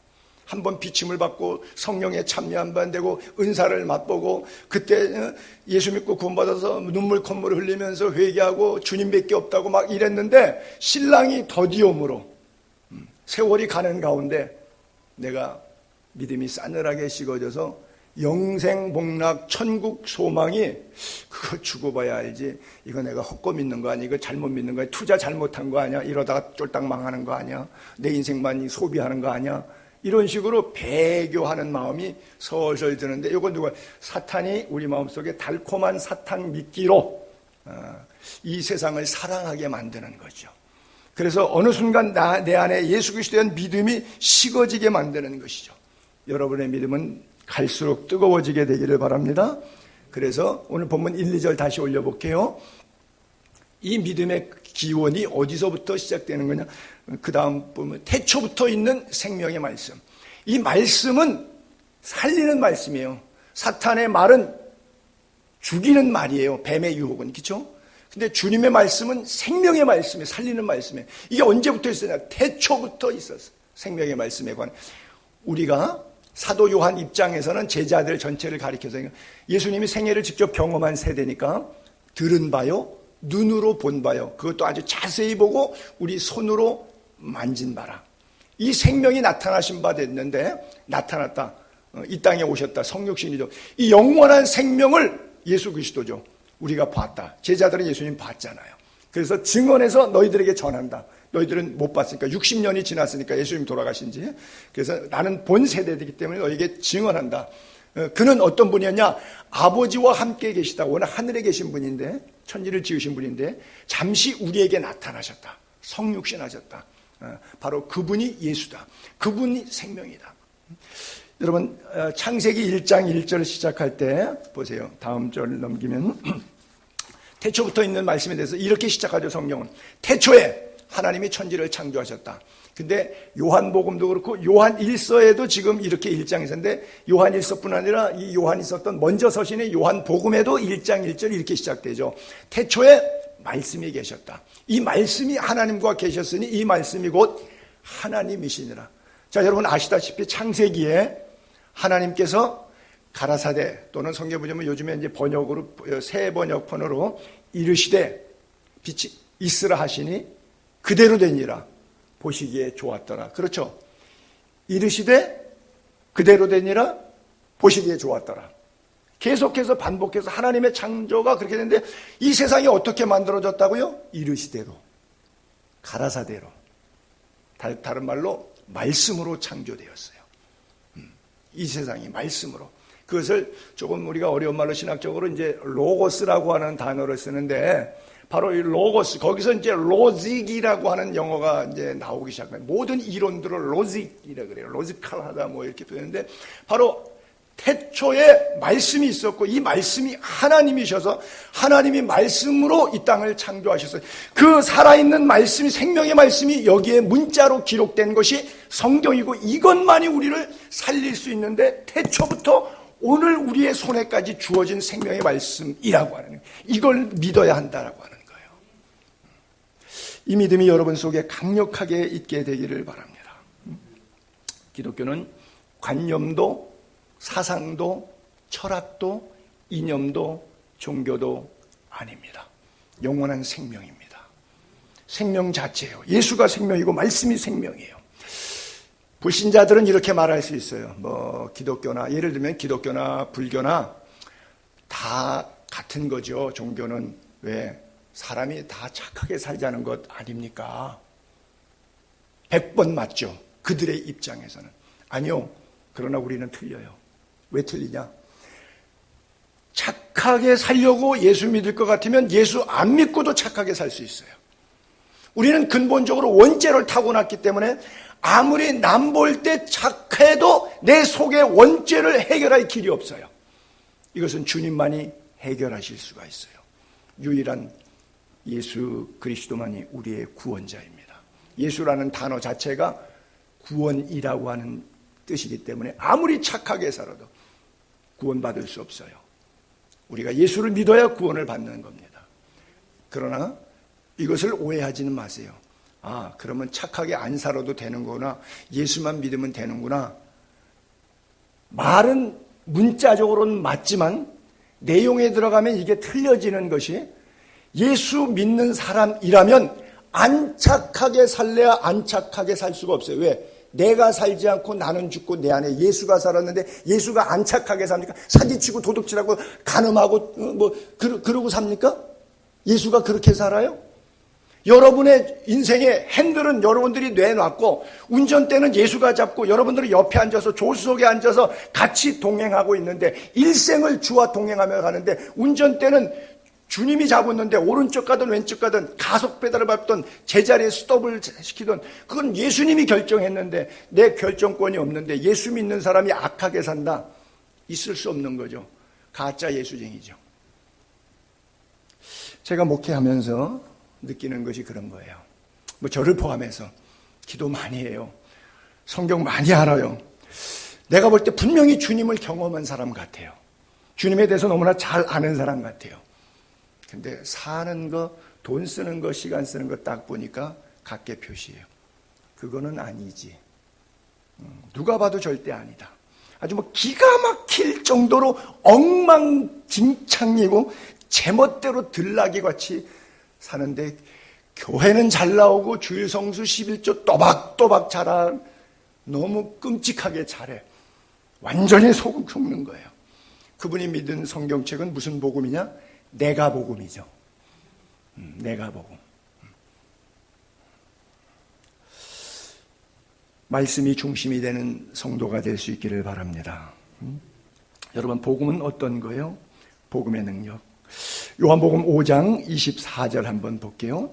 [SPEAKER 1] 한번 비침을 받고 성령에 참여 한번 되고 은사를 맛보고 그때 예수 믿고 구원받아서 눈물 콧물을 흘리면서 회개하고 주님밖에 없다고 막 이랬는데 신랑이 더디움으로 세월이 가는 가운데 내가 믿음이 싸늘하게 식어져서 영생 복락 천국 소망이 그거 주고 봐야 알지 이거 내가 헛거 믿는 거 아니야 이거 잘못 믿는 거야 투자 잘못한 거 아니야 이러다가 쫄딱 망하는 거 아니야 내 인생만 소비하는 거 아니야 이런 식으로 배교하는 마음이 설설 드는데 이건 누가 사탄이 우리 마음속에 달콤한 사탕 미끼로 이 세상을 사랑하게 만드는 거죠. 그래서 어느 순간 내 안에 예수 그리스도에 대한 믿음이 식어지게 만드는 것이죠. 여러분의 믿음은 갈수록 뜨거워지게 되기를 바랍니다. 그래서 오늘 본문 1, 2절 다시 올려볼게요. 이 믿음의 기원이 어디서부터 시작되는 거냐? 그 다음 보면 태초부터 있는 생명의 말씀. 이 말씀은 살리는 말씀이에요. 사탄의 말은 죽이는 말이에요. 뱀의 유혹은. 그렇죠? 근데 주님의 말씀은 생명의 말씀이에요. 살리는 말씀이에요. 이게 언제부터 있었냐? 태초부터 있었어요. 생명의 말씀에 관해. 우리가 사도 요한 입장에서는 제자들 전체를 가리켜서 예수님이 생애를 직접 경험한 세대니까 들은 바요, 눈으로 본 바요, 그것도 아주 자세히 보고 우리 손으로 만진 바라. 이 생명이 나타나신 바 됐는데 나타났다. 이 땅에 오셨다. 성육신이죠. 이 영원한 생명을 예수 그리스도죠. 우리가 봤다. 제자들은 예수님 봤잖아요. 그래서 증언해서 너희들에게 전한다. 너희들은 못 봤으니까 60년이 지났으니까 예수님 돌아가신 지. 그래서 나는 본 세대이기 때문에 너희에게 증언한다. 그는 어떤 분이었냐? 아버지와 함께 계시다. 워낙 하늘에 계신 분인데 천지를 지으신 분인데 잠시 우리에게 나타나셨다. 성육신하셨다. 바로 그분이 예수다. 그분이 생명이다. 여러분 창세기 1장 1절 시작할 때 보세요. 다음 절 넘기면 태초부터 있는 말씀에 대해서 이렇게 시작하죠. 성경은 태초에 하나님이 천지를 창조하셨다. 근데 요한복음도 그렇고 요한 1서에도 지금 이렇게 1장이 있었는데 요한 1서뿐 아니라 이 요한이 썼던 먼저 서신의 요한복음에도 1장 1절이 이렇게 시작되죠. 태초에 말씀이 계셨다. 이 말씀이 하나님과 계셨으니 이 말씀이 곧 하나님이시니라. 자, 여러분 아시다시피 창세기에 하나님께서 가라사대 또는 성경 보시면 요즘에 이제 번역으로 새 번역본으로 이르시되 빛이 있으라 하시니 그대로 되니라. 보시기에 좋았더라. 그렇죠? 이르시되 그대로 되니라. 보시기에 좋았더라. 계속해서 반복해서 하나님의 창조가 그렇게 되는데 이 세상이 어떻게 만들어졌다고요? 이르시대로, 가라사대로, 다른 말로 말씀으로 창조되었어요. 이 세상이 말씀으로. 그것을 조금 우리가 어려운 말로 신학적으로 이제 로고스라고 하는 단어를 쓰는데, 바로 이 로고스, 거기서 이제 로직이라고 하는 영어가 이제 나오기 시작해요. 모든 이론들을 로직이라고 그래요. 로지컬하다 뭐 이렇게 표현하는데, 바로 태초에 말씀이 있었고 이 말씀이 하나님이셔서 하나님이 말씀으로 이 땅을 창조하셨어요. 그 살아있는 말씀이, 생명의 말씀이 여기에 문자로 기록된 것이 성경이고 이것만이 우리를 살릴 수 있는데 태초부터 오늘 우리의 손에까지 주어진 생명의 말씀이라고 하는 거예요. 이걸 믿어야 한다라고 하는 거예요. 이 믿음이 여러분 속에 강력하게 있게 되기를 바랍니다. 기독교는 관념도 사상도 철학도 이념도 종교도 아닙니다. 영원한 생명입니다. 생명 자체예요. 예수가 생명이고 말씀이 생명이에요. 불신자들은 이렇게 말할 수 있어요. 뭐 기독교나, 예를 들면 기독교나 불교나 다 같은 거죠. 종교는. 왜? 사람이 다 착하게 살자는 것 아닙니까? 100번 맞죠. 그들의 입장에서는. 아니요. 그러나 우리는 틀려요. 왜 틀리냐? 착하게 살려고 예수 믿을 것 같으면 예수 안 믿고도 착하게 살 수 있어요. 우리는 근본적으로 원죄를 타고났기 때문에 아무리 남 볼 때 착해도 내 속의 원죄를 해결할 길이 없어요. 이것은 주님만이 해결하실 수가 있어요. 유일한 예수 그리스도만이 우리의 구원자입니다. 예수라는 단어 자체가 구원이라고 하는 뜻이기 때문에 아무리 착하게 살아도 구원받을 수 없어요. 우리가 예수를 믿어야 구원을 받는 겁니다. 그러나 이것을 오해하지는 마세요. 아, 그러면 착하게 안 살아도 되는구나. 예수만 믿으면 되는구나. 말은 문자적으로는 맞지만 내용에 들어가면 이게 틀려지는 것이, 예수 믿는 사람이라면 안 착하게 살래야 안 착하게 살 수가 없어요. 왜? 내가 살지 않고 나는 죽고 내 안에 예수가 살았는데 예수가 안 착하게 삽니까? 사기치고 도둑질하고 간음하고 그러고 삽니까? 예수가 그렇게 살아요? 여러분의 인생의 핸들은 여러분들이 내놨고 운전대는 예수가 잡고 여러분들이 옆에 앉아서 조수석에 앉아서 같이 동행하고 있는데, 일생을 주와 동행하며 가는데 운전대는 주님이 잡았는데 오른쪽 가든 왼쪽 가든 가속 페달을 밟던 제자리에 스톱을 시키던, 그건 예수님이 결정했는데 내 결정권이 없는데 예수 믿는 사람이 악하게 산다? 있을 수 없는 거죠. 가짜 예수쟁이죠. 제가 목회하면서 느끼는 것이 그런 거예요. 뭐 저를 포함해서 기도 많이 해요. 성경 많이 알아요. 내가 볼 때 분명히 주님을 경험한 사람 같아요. 주님에 대해서 너무나 잘 아는 사람 같아요. 근데 사는 거, 돈 쓰는 거, 시간 쓰는 거 딱 보니까 각계 표시예요. 그거는 아니지. 누가 봐도 절대 아니다. 아주 뭐 기가 막힐 정도로 엉망진창이고 제멋대로 들나귀 같이 사는데 교회는 잘 나오고 주일 성수 11조 또박또박 잘한, 너무 끔찍하게 잘해. 완전히 속는 거예요. 그분이 믿은 성경책은 무슨 복음이냐? 내가 복음이죠. 내가 복음. 말씀이 중심이 되는 성도가 될 수 있기를 바랍니다. 여러분, 복음은 어떤 거예요? 복음의 능력. 요한복음 5장 24절 한번 볼게요.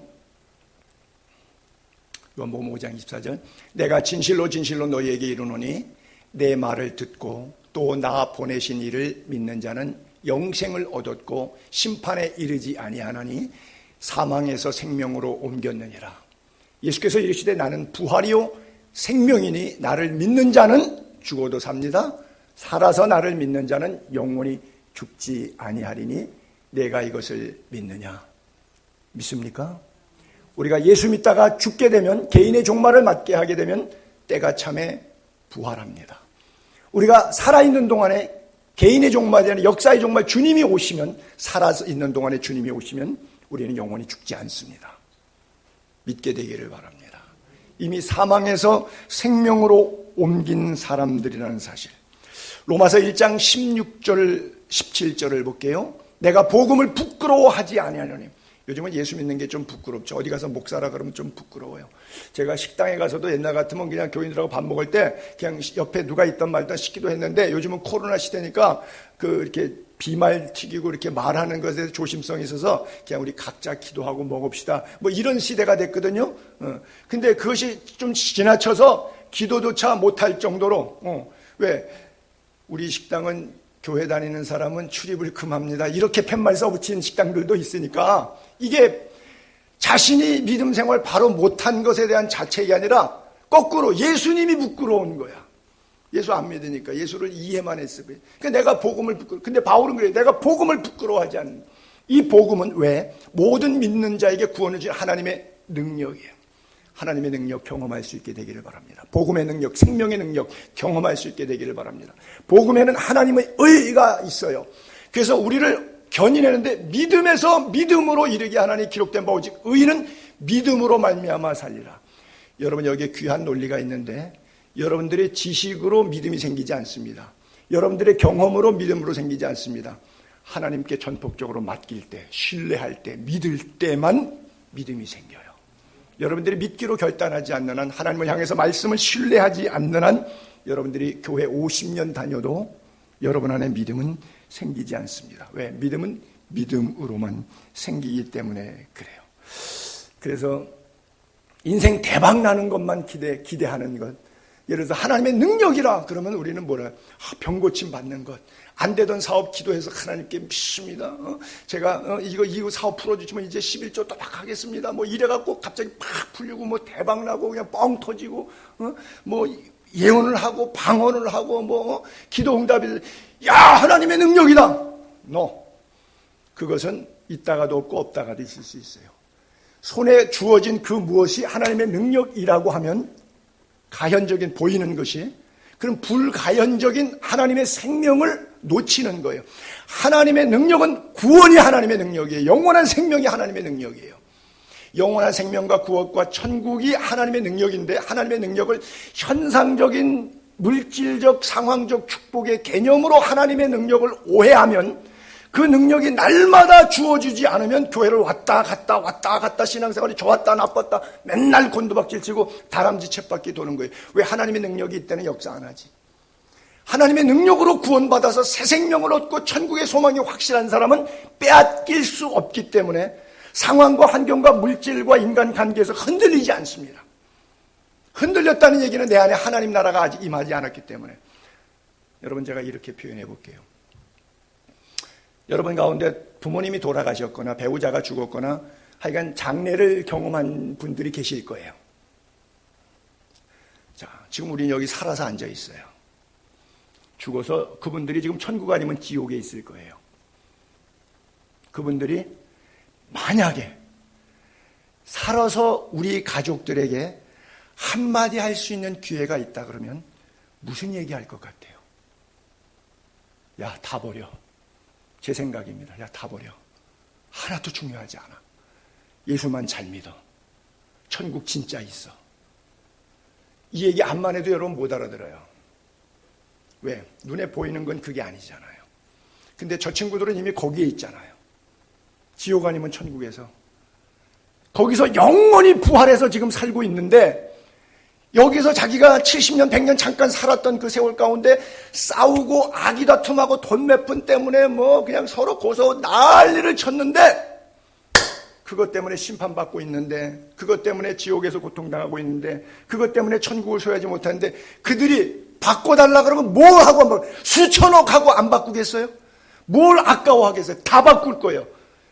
[SPEAKER 1] 요한복음 5장 24절. 내가 진실로 진실로 너희에게 이르노니 내 말을 듣고 또 나 보내신 이를 믿는 자는 영생을 얻었고 심판에 이르지 아니하나니 사망에서 생명으로 옮겼느니라. 예수께서 이르시되 나는 부활이요 생명이니 나를 믿는 자는 죽어도 삽니다. 살아서 나를 믿는 자는 영원히 죽지 아니하리니 내가 이것을 믿느냐? 믿습니까? 우리가 예수 믿다가 죽게 되면, 개인의 종말을 맞게 하게 되면 때가 참에 부활합니다. 우리가 살아있는 동안에 개인의 종말이 아니라 역사의 종말, 주님이 오시면, 살아있는 동안에 주님이 오시면 우리는 영원히 죽지 않습니다. 믿게 되기를 바랍니다. 이미 사망에서 생명으로 옮긴 사람들이라는 사실. 로마서 1장 16절 17절을 볼게요. 내가 복음을 부끄러워하지 아니하노니. 요즘은 예수 믿는 게 좀 부끄럽죠. 어디 가서 목사라 그러면 좀 부끄러워요. 제가 식당에 가서도 옛날 같으면 그냥 교인들하고 밥 먹을 때 그냥 옆에 누가 있던 말든 시키도 했는데, 요즘은 코로나 시대니까 이렇게 비말 튀기고 이렇게 말하는 것에 대해서 조심성이 있어서 그냥 우리 각자 기도하고 먹읍시다, 뭐 이런 시대가 됐거든요. 근데 그것이 좀 지나쳐서 기도조차 못할 정도로, 왜 우리 식당은 교회 다니는 사람은 출입을 금합니다, 이렇게 팻말 써붙인 식당들도 있으니까, 이게 자신이 믿음 생활 바로 못한 것에 대한 자책이 아니라 거꾸로 예수님이 부끄러운 거야. 예수 안 믿으니까, 예수를 이해만 했어. 그러니까 내가 복음을 근데 바울은 그래요. 내가 복음을 부끄러워하지 않는. 이 복음은 왜? 모든 믿는 자에게 구원을 주신 하나님의 능력이에요. 하나님의 능력 경험할 수 있게 되기를 바랍니다. 복음의 능력, 생명의 능력 경험할 수 있게 되기를 바랍니다. 복음에는 하나님의 의가 있어요. 그래서 우리를 견인하는데 믿음에서 믿음으로 이르게 하나니 기록된 바 오직 의인은 믿음으로 말미암아 살리라. 여러분, 여기에 귀한 논리가 있는데, 여러분들의 지식으로 믿음이 생기지 않습니다. 여러분들의 경험으로 믿음으로 생기지 않습니다. 하나님께 전폭적으로 맡길 때, 신뢰할 때, 믿을 때만 믿음이 생겨요. 여러분들이 믿기로 결단하지 않는 한, 하나님을 향해서 말씀을 신뢰하지 않는 한, 여러분들이 교회 50년 다녀도 여러분 안에 믿음은 생기지 않습니다. 왜? 믿음은 믿음으로만 생기기 때문에 그래요. 그래서 인생 대박 나는 것만 기대하는 것. 예를 들어서 하나님의 능력이라 그러면 우리는 뭐라? 병 고침 받는 것. 안 되던 사업 기도해서 하나님께 믿습니다. 제가 이거 사업 풀어주시면 이제 11조 또박 하겠습니다. 뭐 이래갖고 갑자기 팍 풀리고 뭐 대박 나고 그냥 뻥 터지고 뭐 예언을 하고 방언을 하고 뭐 기도 응답이, 야, 하나님의 능력이다. 그것은 있다가도 없고 없다가도 있을 수 있어요. 손에 주어진 그 무엇이 하나님의 능력이라고 하면 가현적인 보이는 것이, 그럼 불가현적인 하나님의 생명을 놓치는 거예요. 하나님의 능력은 구원이 하나님의 능력이에요. 영원한 생명이 하나님의 능력이에요. 영원한 생명과 구원과 천국이 하나님의 능력인데, 하나님의 능력을 현상적인 물질적 상황적 축복의 개념으로 하나님의 능력을 오해하면, 그 능력이 날마다 주어지지 않으면 교회를 왔다 갔다 신앙생활이 좋았다 나빴다 맨날 곤두박질 치고 다람쥐 쳇바퀴 도는 거예요. 왜? 하나님의 능력이 있다는 역사 안 하지. 하나님의 능력으로 구원받아서 새 생명을 얻고 천국의 소망이 확실한 사람은 빼앗길 수 없기 때문에 상황과 환경과 물질과 인간관계에서 흔들리지 않습니다. 흔들렸다는 얘기는 내 안에 하나님 나라가 아직 임하지 않았기 때문에. 여러분, 제가 이렇게 표현해 볼게요. 여러분 가운데 부모님이 돌아가셨거나 배우자가 죽었거나 하여간 장례를 경험한 분들이 계실 거예요. 자, 지금 우리는 여기 살아서 앉아 있어요. 죽어서 그분들이 지금 천국 아니면 지옥에 있을 거예요. 그분들이 만약에 살아서 우리 가족들에게 한마디 할 수 있는 기회가 있다 그러면 무슨 얘기할 것 같아요? 야, 다 버려. 제 생각입니다. 야, 다 버려. 하나도 중요하지 않아. 예수만 잘 믿어. 천국 진짜 있어. 이 얘기 암만 해도 여러분 못 알아들어요. 왜? 눈에 보이는 건 그게 아니잖아요. 근데 저 친구들은 이미 거기에 있잖아요. 지옥 아니면 천국에서. 거기서 영원히 부활해서 지금 살고 있는데, 여기서 자기가 70년, 100년 잠깐 살았던 그 세월 가운데 싸우고 아기 다툼하고 돈 몇 푼 때문에 뭐 그냥 서로 고소 난리를 쳤는데, 그것 때문에 심판받고 있는데, 그것 때문에 지옥에서 고통당하고 있는데, 그것 때문에 천국을 소유하지 못하는데, 그들이 바꿔달라 그러면 뭘 하고 수천억 하고 안 바꾸겠어요? 뭘 아까워하겠어요? 다 바꿀 거예요.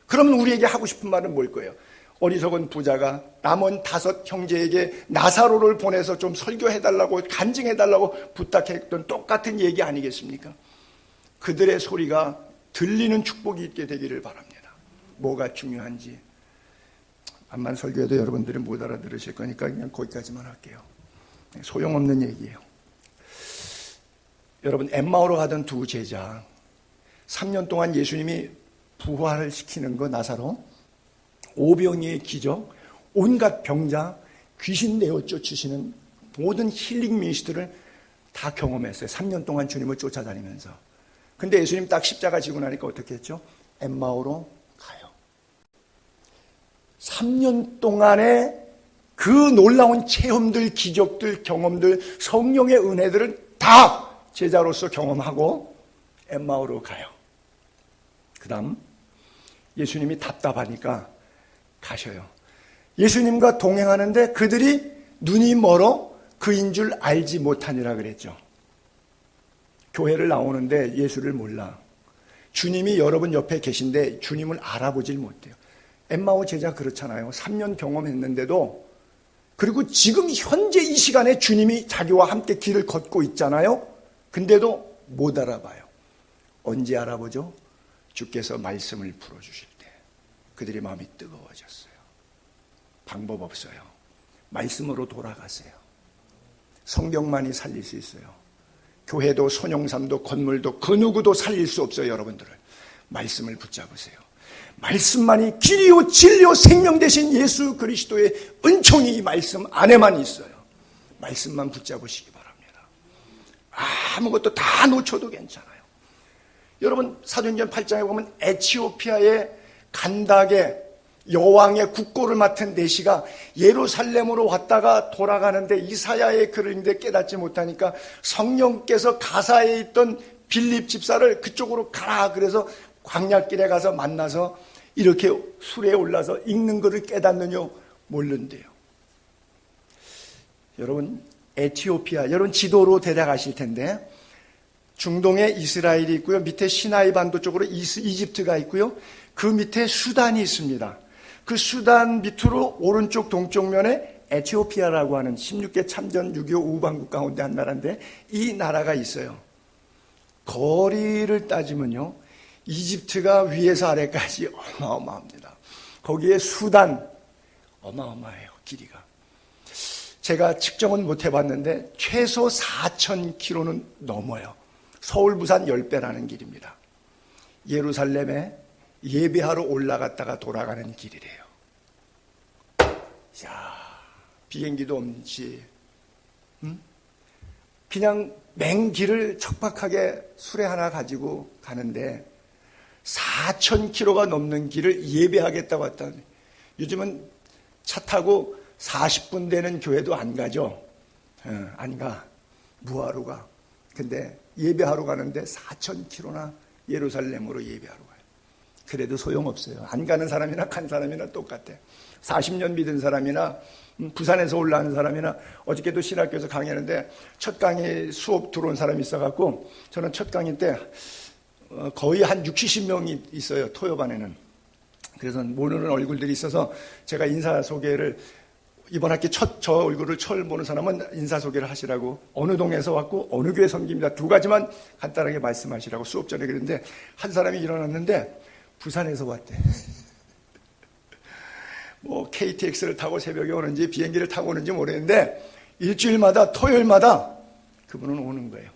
[SPEAKER 1] 그러면 우리에게 하고 싶은 말은 뭘 거예요? 어리석은 부자가 남은 5 형제에게 나사로를 보내서 좀 설교해달라고 간증해달라고 부탁했던 똑같은 얘기 아니겠습니까? 그들의 소리가 들리는 축복이 있게 되기를 바랍니다. 뭐가 중요한지 암만 설교해도 여러분들이 못 알아들으실 거니까 그냥 거기까지만 할게요. 소용없는 얘기예요. 여러분, 엠마오로 가던 2 제자, 3년 동안 예수님이 부활시키는 거, 나사로, 오병이의 기적, 온갖 병자, 귀신 내어 쫓으시는 모든 힐링 미니스트를 다 경험했어요. 3년 동안 주님을 쫓아다니면서. 근데 예수님 딱 십자가 지고 나니까 어떻게 했죠? 엠마오로 가요. 3년 동안의 그 놀라운 체험들, 기적들, 경험들, 성령의 은혜들을 다 제자로서 경험하고 엠마오로 가요. 그 다음 예수님이 답답하니까 가셔요. 예수님과 동행하는데 그들이 눈이 멀어 그인 줄 알지 못하니라 그랬죠. 교회를 나오는데 예수를 몰라. 주님이 여러분 옆에 계신데 주님을 알아보질 못해요. 엠마오 제자 그렇잖아요. 3년 경험했는데도, 그리고 지금 현재 이 시간에 주님이 자기와 함께 길을 걷고 있잖아요. 근데도 못 알아봐요. 언제 알아보죠? 주께서 말씀을 풀어주실 때 그들의 마음이 뜨거워졌어요. 방법 없어요. 말씀으로 돌아가세요. 성경만이 살릴 수 있어요. 교회도 손용삼도 건물도 그 누구도 살릴 수 없어요. 여러분들을 말씀을 붙잡으세요. 말씀만이 길이요 진리요 생명 되신 예수 그리스도의 은총이 이 말씀 안에만 있어요. 말씀만 붙잡으시기 바랍니다. 아무것도 다 놓쳐도 괜찮아요. 여러분 사도행전 8장에 보면 에티오피아의 간닥의 여왕의 국고를 맡은 내시가 예루살렘으로 왔다가 돌아가는데 이사야의 글을 읽는데 깨닫지 못하니까 성령께서 가사에 있던 빌립 집사를 그쪽으로 가라 그래서 광야길에 가서 만나서 이렇게 수레에 올라서 읽는 것을 깨닫느냐 모른대요. 여러분 에티오피아, 여러분 지도로 데려가실 텐데 중동에 이스라엘이 있고요. 밑에 시나이 반도 쪽으로 이집트가 있고요. 그 밑에 수단이 있습니다. 그 수단 밑으로 오른쪽 동쪽면에 에티오피아라고 하는 16개 참전 6.25 우방국 가운데 한 나라인데 이 나라가 있어요. 거리를 따지면요. 이집트가 위에서 아래까지 어마어마합니다. 거기에 수단 어마어마해요. 길이가. 제가 측정은 못 해봤는데 최소 4,000km는 넘어요. 서울 부산 10배라는 길입니다. 예루살렘에 예배하러 올라갔다가 돌아가는 길이래요. 야, 비행기도 없지. 그냥 맹길을 척박하게 수레 하나 가지고 가는데 4,000km가 넘는 길을 예배하겠다고 했다니. 요즘은 차 타고 40분 되는 교회도 안 가죠. 안 가. 뭐하러 가. 근데 예배하러 가는데 4,000km나 예루살렘으로 예배하러 가요. 그래도 소용없어요. 안 가는 사람이나 간 사람이나 똑같아. 40년 믿은 사람이나 부산에서 올라온 사람이나 어저께도 신학교에서 강의하는데 첫 강의 수업 들어온 사람이 있어갖고 저는 첫 강의 때 거의 한 60, 70명이 있어요. 토요반에는. 그래서 모르는 얼굴들이 있어서 제가 인사 소개를 이번 학기 저 얼굴을 처음 보는 사람은 인사 소개를 하시라고 어느 동에서 왔고 어느 교회 섬깁니다. 두 가지만 간단하게 말씀하시라고 수업 전에 그랬는데 한 사람이 일어났는데 부산에서 왔대. 뭐 KTX를 타고 새벽에 오는지 비행기를 타고 오는지 모르겠는데 일주일마다 토요일마다 그분은 오는 거예요.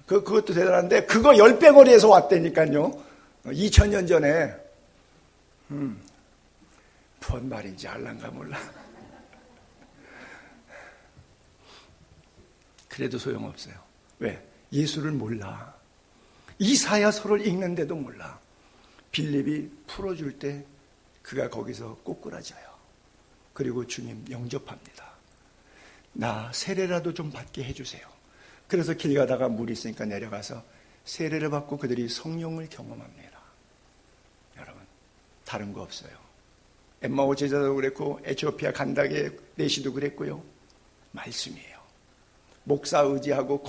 [SPEAKER 1] 그것도 대단한데 그거 10배 거리에서 왔다니까요. 2000년 전에 뭔 말인지 알란가 몰라. 그래도 소용없어요. 왜? 예수를 몰라. 이사야서를 읽는데도 몰라. 빌립이 풀어줄 때 그가 거기서 꼬꾸라져요. 그리고 주님 영접합니다. 나 세례라도 좀 받게 해주세요. 그래서 길 가다가 물이 있으니까 내려가서 세례를 받고 그들이 성령을 경험합니다. 여러분 다른 거 없어요. 엠마오 제자도 그랬고 에티오피아 간닥의 내시도 그랬고요. 말씀이에요. 목사 의지하고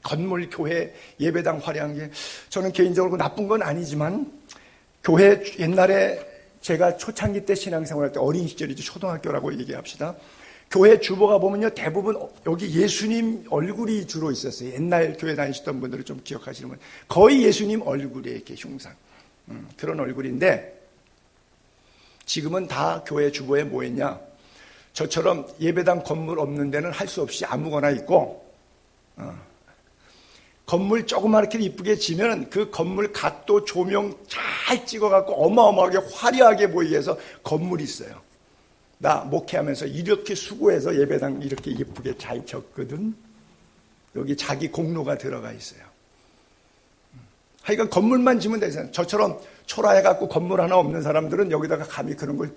[SPEAKER 1] 건물 교회 예배당 화려한 게 저는 개인적으로 나쁜 건 아니지만 교회 옛날에 제가 초창기 때 신앙생활할 때 어린 시절이죠. 초등학교라고 얘기합시다. 교회 주보가 보면요. 대부분 여기 예수님 얼굴이 주로 있었어요. 옛날 교회 다니시던 분들은 좀 기억하시는 분. 거의 예수님 얼굴에 이렇게 흉상. 그런 얼굴인데 지금은 다 교회 주보에 뭐 있냐. 저처럼 예배당 건물 없는 데는 할 수 없이 아무거나 있고 건물 조그맣게 이쁘게 지면 그 건물 각도 조명 잘 찍어갖고 어마어마하게 화려하게 보이게 해서 건물이 있어요. 나 목회하면서 이렇게 수고해서 예배당 이렇게 예쁘게 잘 졌거든. 여기 자기 공로가 들어가 있어요. 하여간 건물만 지면 되잖아요. 저처럼 초라해갖고 건물 하나 없는 사람들은 여기다가 감히 그런 걸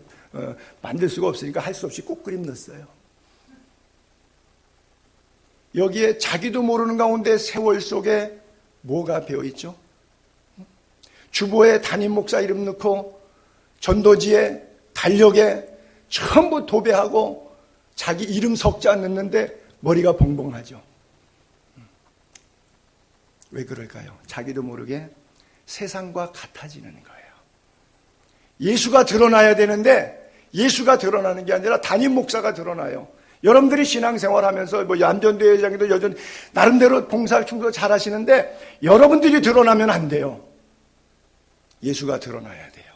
[SPEAKER 1] 만들 수가 없으니까 할 수 없이 꽃그림 넣었어요. 여기에 자기도 모르는 가운데 세월 속에 뭐가 배어있죠? 주보에 담임 목사 이름 넣고 전도지에 달력에 전부 도배하고 자기 이름 석자 넣는데 머리가 벙벙하죠. 왜 그럴까요? 자기도 모르게 세상과 같아지는 거예요. 예수가 드러나야 되는데 예수가 드러나는 게 아니라 담임 목사가 드러나요. 여러분들이 신앙생활하면서 뭐 얌전대회장도 여전히 나름대로 봉사 충도 잘 하시는데 여러분들이 드러나면 안 돼요. 예수가 드러나야 돼요.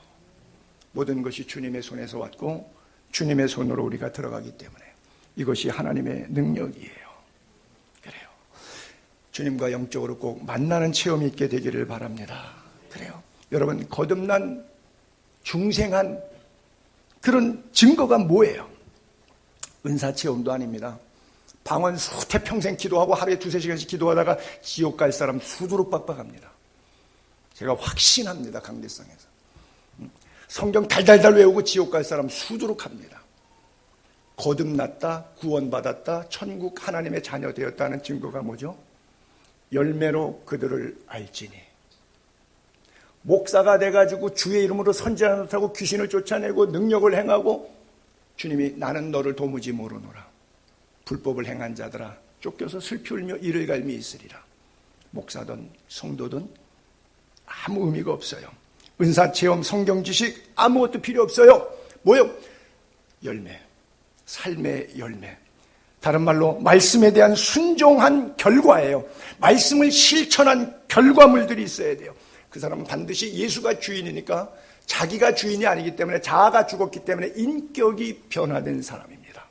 [SPEAKER 1] 모든 것이 주님의 손에서 왔고 주님의 손으로 우리가 들어가기 때문에 이것이 하나님의 능력이에요. 그래요. 주님과 영적으로 꼭 만나는 체험이 있게 되기를 바랍니다. 그래요. 여러분, 거듭난 중생한 그런 증거가 뭐예요? 은사 체험도 아닙니다. 방언 수태 평생 기도하고 하루에 2-3시간씩 기도하다가 지옥 갈 사람 수두룩 빡빡합니다. 제가 확신합니다. 강대성에서. 성경 달달달 외우고 지옥 갈 사람 수두룩 합니다. 거듭났다, 구원받았다, 천국 하나님의 자녀 되었다는 증거가 뭐죠? 열매로 그들을 알지니. 목사가 돼가지고 주의 이름으로 선지하고 귀신을 쫓아내고 능력을 행하고 주님이 나는 너를 도무지 모르노라. 불법을 행한 자들아 쫓겨서 슬피 울며 이를 갈미 있으리라. 목사든 성도든 아무 의미가 없어요. 은사 체험, 성경 지식 아무것도 필요 없어요. 뭐요? 열매, 삶의 열매. 다른 말로 말씀에 대한 순종한 결과예요. 말씀을 실천한 결과물들이 있어야 돼요. 그 사람은 반드시 예수가 주인이니까 자기가 주인이 아니기 때문에 자아가 죽었기 때문에 인격이 변화된 사람입니다.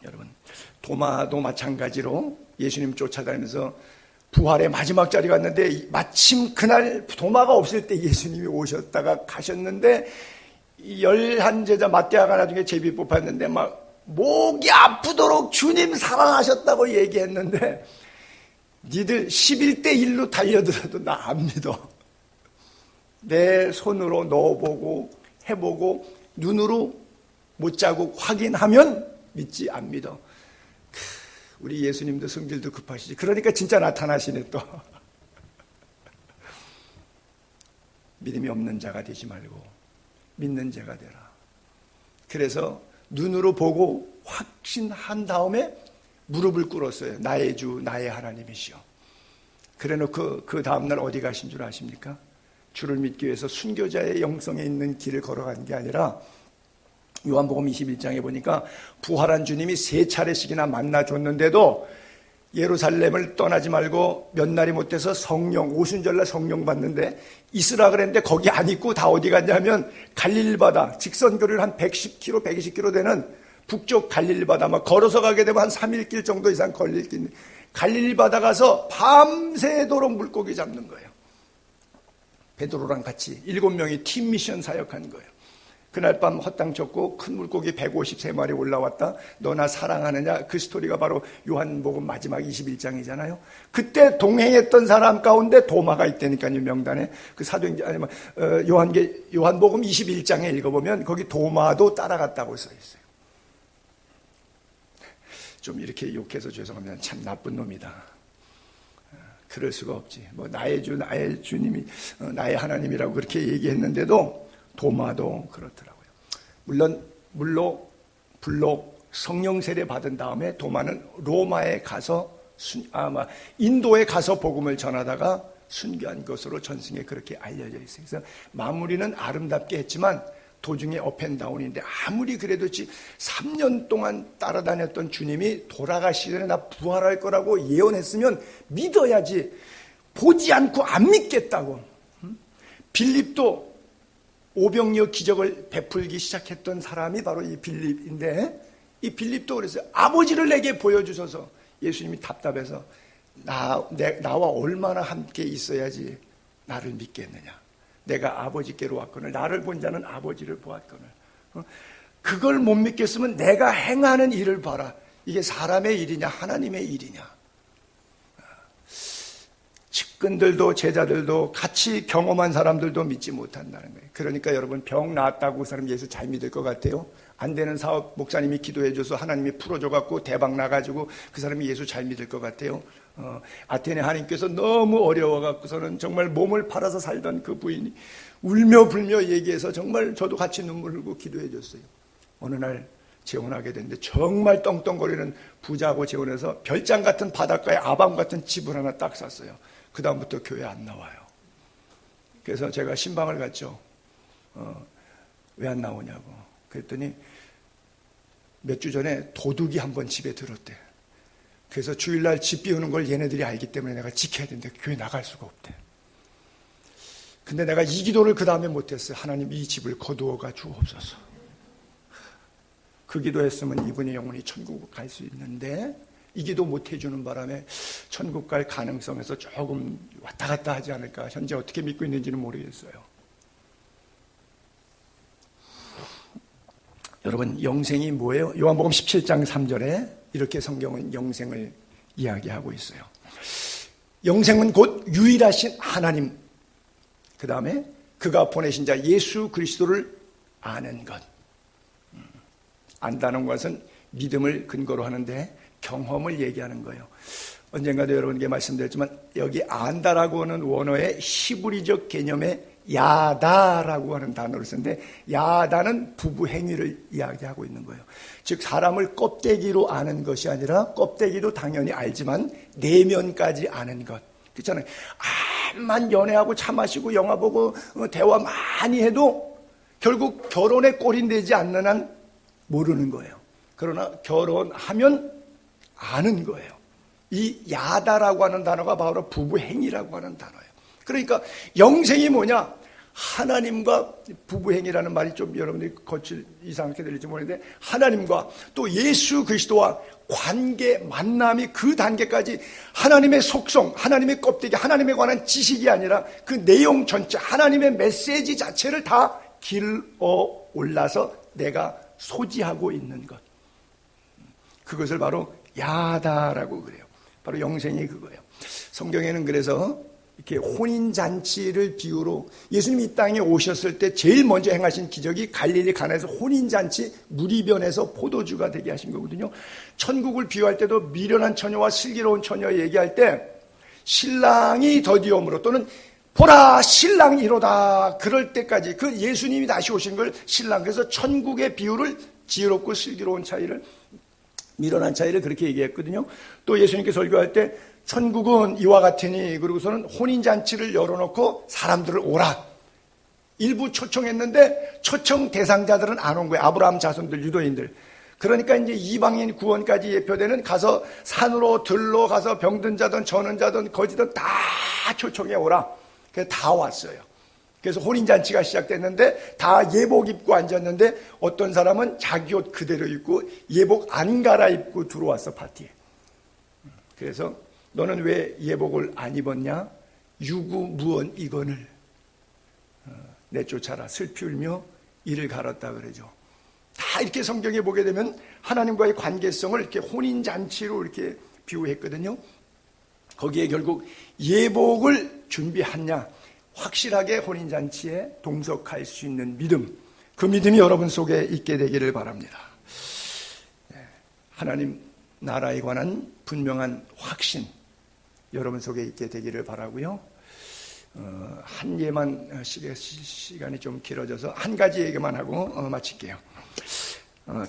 [SPEAKER 1] 여러분, 도마도 마찬가지로 예수님 쫓아다니면서 부활의 마지막 자리 갔는데 마침 그날 도마가 없을 때 예수님이 오셨다가 가셨는데 11제자 마태아가 나중에 제비 뽑았는데 막 목이 아프도록 주님 사랑하셨다고 얘기했는데 니들 11대 1로 달려들어도 나 안 믿어. 내 손으로 넣어보고 해보고 눈으로 못자국 확인하면 믿지 안 믿어. 우리 예수님도 성질도 급하시지. 그러니까 진짜 나타나시네 또. 믿음이 없는 자가 되지 말고 믿는 자가 되라. 그래서 눈으로 보고 확신한 다음에 무릎을 꿇었어요. 나의 주 나의 하나님이시여. 그래놓고 그 다음날 어디 가신 줄 아십니까? 주를 믿기 위해서 순교자의 영성에 있는 길을 걸어간 게 아니라 요한복음 21장에 보니까 부활한 주님이 3차례씩이나 만나줬는데도 예루살렘을 떠나지 말고 몇 날이 못돼서 성령, 오순절날 성령 받는데 있으라 그랬는데 거기 안 있고 다 어디 갔냐면 갈릴바다, 직선거리를 한 110km, 120km 되는 북쪽 갈릴바다, 막 걸어서 가게 되면 한 3일 길 정도 이상 걸릴 길, 갈릴바다 가서 밤새도록 물고기 잡는 거예요. 베드로랑 같이 7명이 팀 미션 사역한 거예요. 그날 밤 헛땅 쳤고 큰 물고기 153마리 올라왔다. 너나 사랑하느냐? 그 스토리가 바로 요한복음 마지막 21장이잖아요. 그때 동행했던 사람 가운데 도마가 있다니까요. 명단에. 그 사도행전 아니면 요한복음 21장에 읽어보면 거기 도마도 따라갔다고 써 있어요. 좀 이렇게 욕해서 죄송합니다. 참 나쁜 놈이다. 그럴 수가 없지. 뭐 나의 주, 나의 주님이 나의 하나님이라고 그렇게 얘기했는데도 도마도 그렇더라고요. 물론 불로 성령 세례 받은 다음에 도마는 로마에 가서 인도에 가서 복음을 전하다가 순교한 것으로 전승에 그렇게 알려져 있어요. 그래서 마무리는 아름답게 했지만 도중에 업앤다운인데 아무리 그래도 3년 동안 따라다녔던 주님이 돌아가시기 전에 나 부활할 거라고 예언했으면 믿어야지. 보지 않고 안 믿겠다고. 빌립도 오병이어 기적을 베풀기 시작했던 사람이 바로 이 빌립인데 이 빌립도 그래서 아버지를 내게 보여주셔서 예수님이 답답해서 나와 얼마나 함께 있어야지 나를 믿겠느냐. 내가 아버지께로 왔거늘 나를 본 자는 아버지를 보았거늘. 그걸 못 믿겠으면 내가 행하는 일을 봐라. 이게 사람의 일이냐 하나님의 일이냐. 측근들도 제자들도 같이 경험한 사람들도 믿지 못한다는 거예요. 그러니까 여러분 병 나았다고 그 사람 예수 잘 믿을 것 같아요? 안 되는 사업 목사님이 기도해줘서 하나님이 풀어줘갖고 대박 나가지고 그 사람이 예수 잘 믿을 것 같아요? 아테네 하나님께서 너무 어려워갖고서는 정말 몸을 팔아서 살던 그 부인이 울며 불며 얘기해서 정말 저도 같이 눈물 흘고 기도해줬어요. 어느 날 재혼하게 됐는데 정말 떵떵거리는 부자하고 재혼해서 별장 같은 바닷가에 아방 같은 집을 하나 딱 샀어요. 그 다음부터 교회 안 나와요. 그래서 제가 신방을 갔죠. 왜 안 나오냐고. 그랬더니 몇 주 전에 도둑이 한번 집에 들었대. 그래서 주일날 집 비우는 걸 얘네들이 알기 때문에 내가 지켜야 되는데 교회 나갈 수가 없대. 근데 내가 이 기도를 그 다음에 못했어요. 하나님 이 집을 거두어가 주옵소서. 그 기도했으면 이분의 영혼이 천국 갈 수 있는데 이 기도 못 해주는 바람에 천국 갈 가능성에서 조금 왔다 갔다 하지 않을까. 현재 어떻게 믿고 있는지는 모르겠어요. 여러분 영생이 뭐예요? 요한복음 17장 3절에 이렇게 성경은 영생을 이야기하고 있어요. 영생은 곧 유일하신 하나님, 그 다음에 그가 보내신 자 예수 그리스도를 아는 것. 안다는 것은 믿음을 근거로 하는데 경험을 얘기하는 거예요. 언젠가도 여러분께 말씀드렸지만 여기 안다라고 하는 원어의 히브리적 개념의 야다라고 하는 단어를 쓰는데 야다는 부부 행위를 이야기하고 있는 거예요. 즉 사람을 껍데기로 아는 것이 아니라 껍데기도 당연히 알지만 내면까지 아는 것. 그렇잖아요. 암만 연애하고 차 마시고 영화 보고 대화 많이 해도 결국 결혼에 꼴인되지 않는 한 모르는 거예요. 그러나 결혼하면 아는 거예요. 이 야다라고 하는 단어가 바로 부부 행위라고 하는 단어예요. 그러니까 영생이 뭐냐? 하나님과 부부 행위라는 말이 좀 여러분들이 거칠 이상하게 들릴지 모르는데 하나님과 또 예수 그리스도와 관계, 만남이 그 단계까지 하나님의 속성, 하나님의 껍데기, 하나님에 관한 지식이 아니라 그 내용 전체, 하나님의 메시지 자체를 다 길어 올라서 내가 소지하고 있는 것. 그것을 바로 야다라고 그래요. 바로 영생이 그거예요. 성경에는 그래서 이렇게 혼인잔치를 비유로 예수님이 이 땅에 오셨을 때 제일 먼저 행하신 기적이 갈릴리 가나에서 혼인잔치 무리변에서 포도주가 되게 하신 거거든요. 천국을 비유할 때도 미련한 처녀와 슬기로운 처녀 얘기할 때 신랑이 더디옴으로 또는 보라 신랑이 이로다 그럴 때까지 그 예수님이 다시 오신 걸 신랑, 그래서 천국의 비유를 지혜롭고 슬기로운 차이를, 미련한 차이를 그렇게 얘기했거든요. 또 예수님께서 설교할 때 천국은 이와 같으니 그러고서는 혼인잔치를 열어놓고 사람들을 오라 일부 초청했는데 초청 대상자들은 안 온 거예요. 아브라함 자손들, 유도인들. 그러니까 이제 이방인 구원까지 예표되는 가서 산으로 들로 가서 병든 자든 저는 자든 거지든 다 초청해 오라. 그래서 다 왔어요. 그래서 혼인잔치가 시작됐는데 다 예복 입고 앉았는데 어떤 사람은 자기 옷 그대로 입고 예복 안 갈아입고 들어왔어, 파티에. 그래서 너는 왜 예복을 안 입었냐? 유구무원 이건을 내쫓아라. 슬피 울며 이를 갈았다 그러죠. 다 이렇게 성경에 보게 되면 하나님과의 관계성을 이렇게 혼인잔치로 이렇게 비유했거든요. 거기에 결국 예복을 준비하냐, 확실하게 혼인잔치에 동석할 수 있는 믿음, 그 믿음이 여러분 속에 있게 되기를 바랍니다. 하나님 나라에 관한 분명한 확신 여러분 속에 있게 되기를 바라고요. 한 예만, 시간이 좀 길어져서 한 가지 얘기만 하고 마칠게요.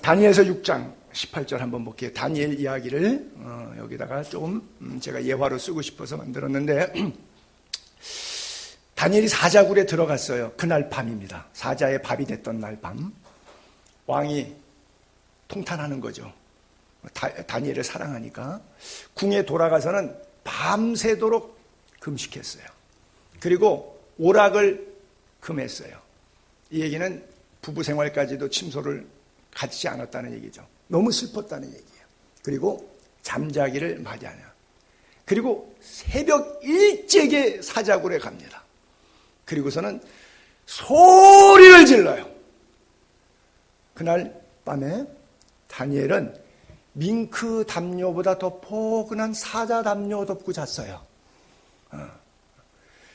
[SPEAKER 1] 다니엘서 6장 18절 한번 볼게요. 다니엘 이야기를 여기다가 조금 제가 예화로 쓰고 싶어서 만들었는데 다니엘이 사자굴에 들어갔어요. 그날 밤입니다. 사자의 밥이 됐던 날 밤. 왕이 통탄하는 거죠. 다니엘을 사랑하니까. 궁에 돌아가서는 밤새도록 금식했어요. 그리고 오락을 금했어요. 이 얘기는 부부 생활까지도 침소를 갖지 않았다는 얘기죠. 너무 슬펐다는 얘기예요. 그리고 잠자기를 맞이하냐. 그리고 새벽 일찍에 사자굴에 갑니다. 그리고서는 소리를 질러요. 그날 밤에 다니엘은 밍크 담요보다 더 포근한 사자 담요 덮고 잤어요.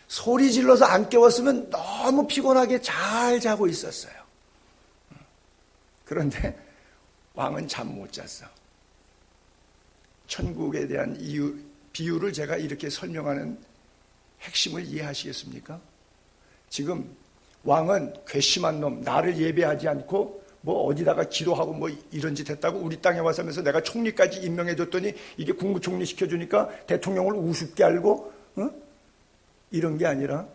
[SPEAKER 1] 소리 질러서 안 깨웠으면 너무 피곤하게 잘 자고 있었어요. 그런데 왕은 잠 못 잤어. 천국에 대한 비유를 제가 이렇게 설명하는 핵심을 이해하시겠습니까? 지금 왕은 괘씸한 놈, 나를 예배하지 않고 뭐 어디다가 기도하고 뭐 이런 짓 했다고 우리 땅에 와서 하면서 내가 총리까지 임명해줬더니 이게 국무총리 시켜주니까 대통령을 우습게 알고 이런 게 아니라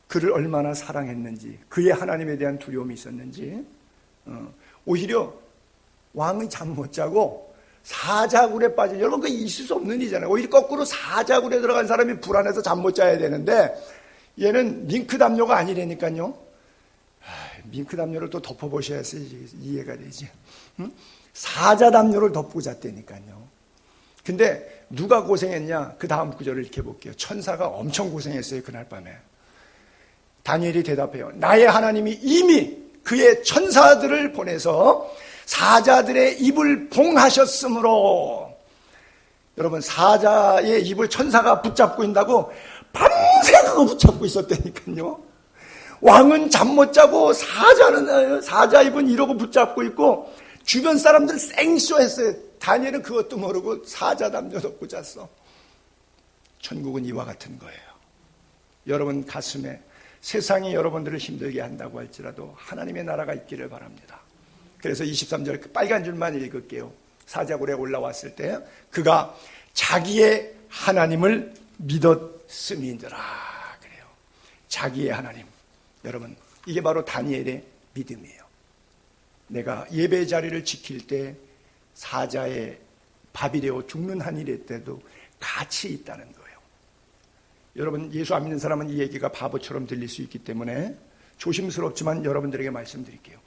[SPEAKER 1] 그를 얼마나 사랑했는지, 그의 하나님에 대한 두려움이 있었는지, 오히려 왕이 잠 못 자고 사자굴에 빠진, 여러분 그게 있을 수 없는 일이잖아요. 오히려 거꾸로 사자굴에 들어간 사람이 불안해서 잠 못 자야 되는데 얘는 밍크 담요가 아니라니까요. 밍크 담요를 또 덮어보셔야지 이해가 되지. 사자 담요를 덮고 잤다니까요. 근데 누가 고생했냐? 그 다음 구절을 이렇게 볼게요. 천사가 엄청 고생했어요, 그날 밤에. 다니엘이 대답해요. 나의 하나님이 이미 그의 천사들을 보내서 사자들의 입을 봉하셨으므로. 여러분, 사자의 입을 천사가 붙잡고 있다고 밤새 그거 붙잡고 있었다니까요. 왕은 잠 못 자고 사자 입은 이러고 붙잡고 있고 주변 사람들 생쇼했어요. 다니엘은 그것도 모르고 사자 담요 덮고 잤어. 천국은 이와 같은 거예요. 여러분 가슴에 세상이 여러분들을 힘들게 한다고 할지라도 하나님의 나라가 있기를 바랍니다. 그래서 23절 그 빨간 줄만 읽을게요. 사자굴에 올라왔을 때 그가 자기의 하나님을 믿었음이더라 그래요. 자기의 하나님. 여러분, 이게 바로 다니엘의 믿음이에요. 내가 예배 자리를 지킬 때 사자의 밥이 되어 죽는 한 일일 때도 같이 있다는 거예요. 여러분, 예수 안 믿는 사람은 이 얘기가 바보처럼 들릴 수 있기 때문에 조심스럽지만 여러분들에게 말씀드릴게요.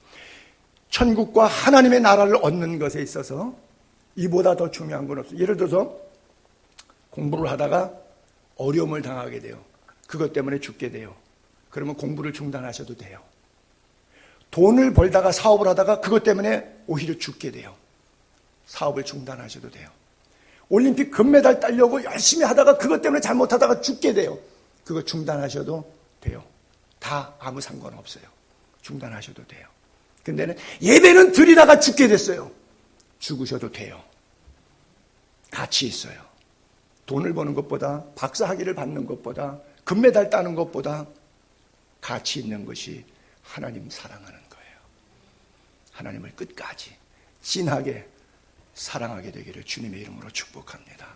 [SPEAKER 1] 천국과 하나님의 나라를 얻는 것에 있어서 이보다 더 중요한 건 없어요. 예를 들어서 공부를 하다가 어려움을 당하게 돼요. 그것 때문에 죽게 돼요. 그러면 공부를 중단하셔도 돼요. 돈을 벌다가 사업을 하다가 그것 때문에 오히려 죽게 돼요. 사업을 중단하셔도 돼요. 올림픽 금메달 따려고 열심히 하다가 그것 때문에 잘못하다가 죽게 돼요. 그거 중단하셔도 돼요. 다 아무 상관없어요. 중단하셔도 돼요. 근데는 예배는 드리다가 죽게 됐어요. 죽으셔도 돼요. 가치 있어요. 돈을 버는 것보다, 박사학위를 받는 것보다, 금메달 따는 것보다 가치 있는 것이 하나님 사랑하는 거예요. 하나님을 끝까지 진하게 사랑하게 되기를 주님의 이름으로 축복합니다.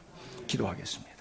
[SPEAKER 1] 기도하겠습니다.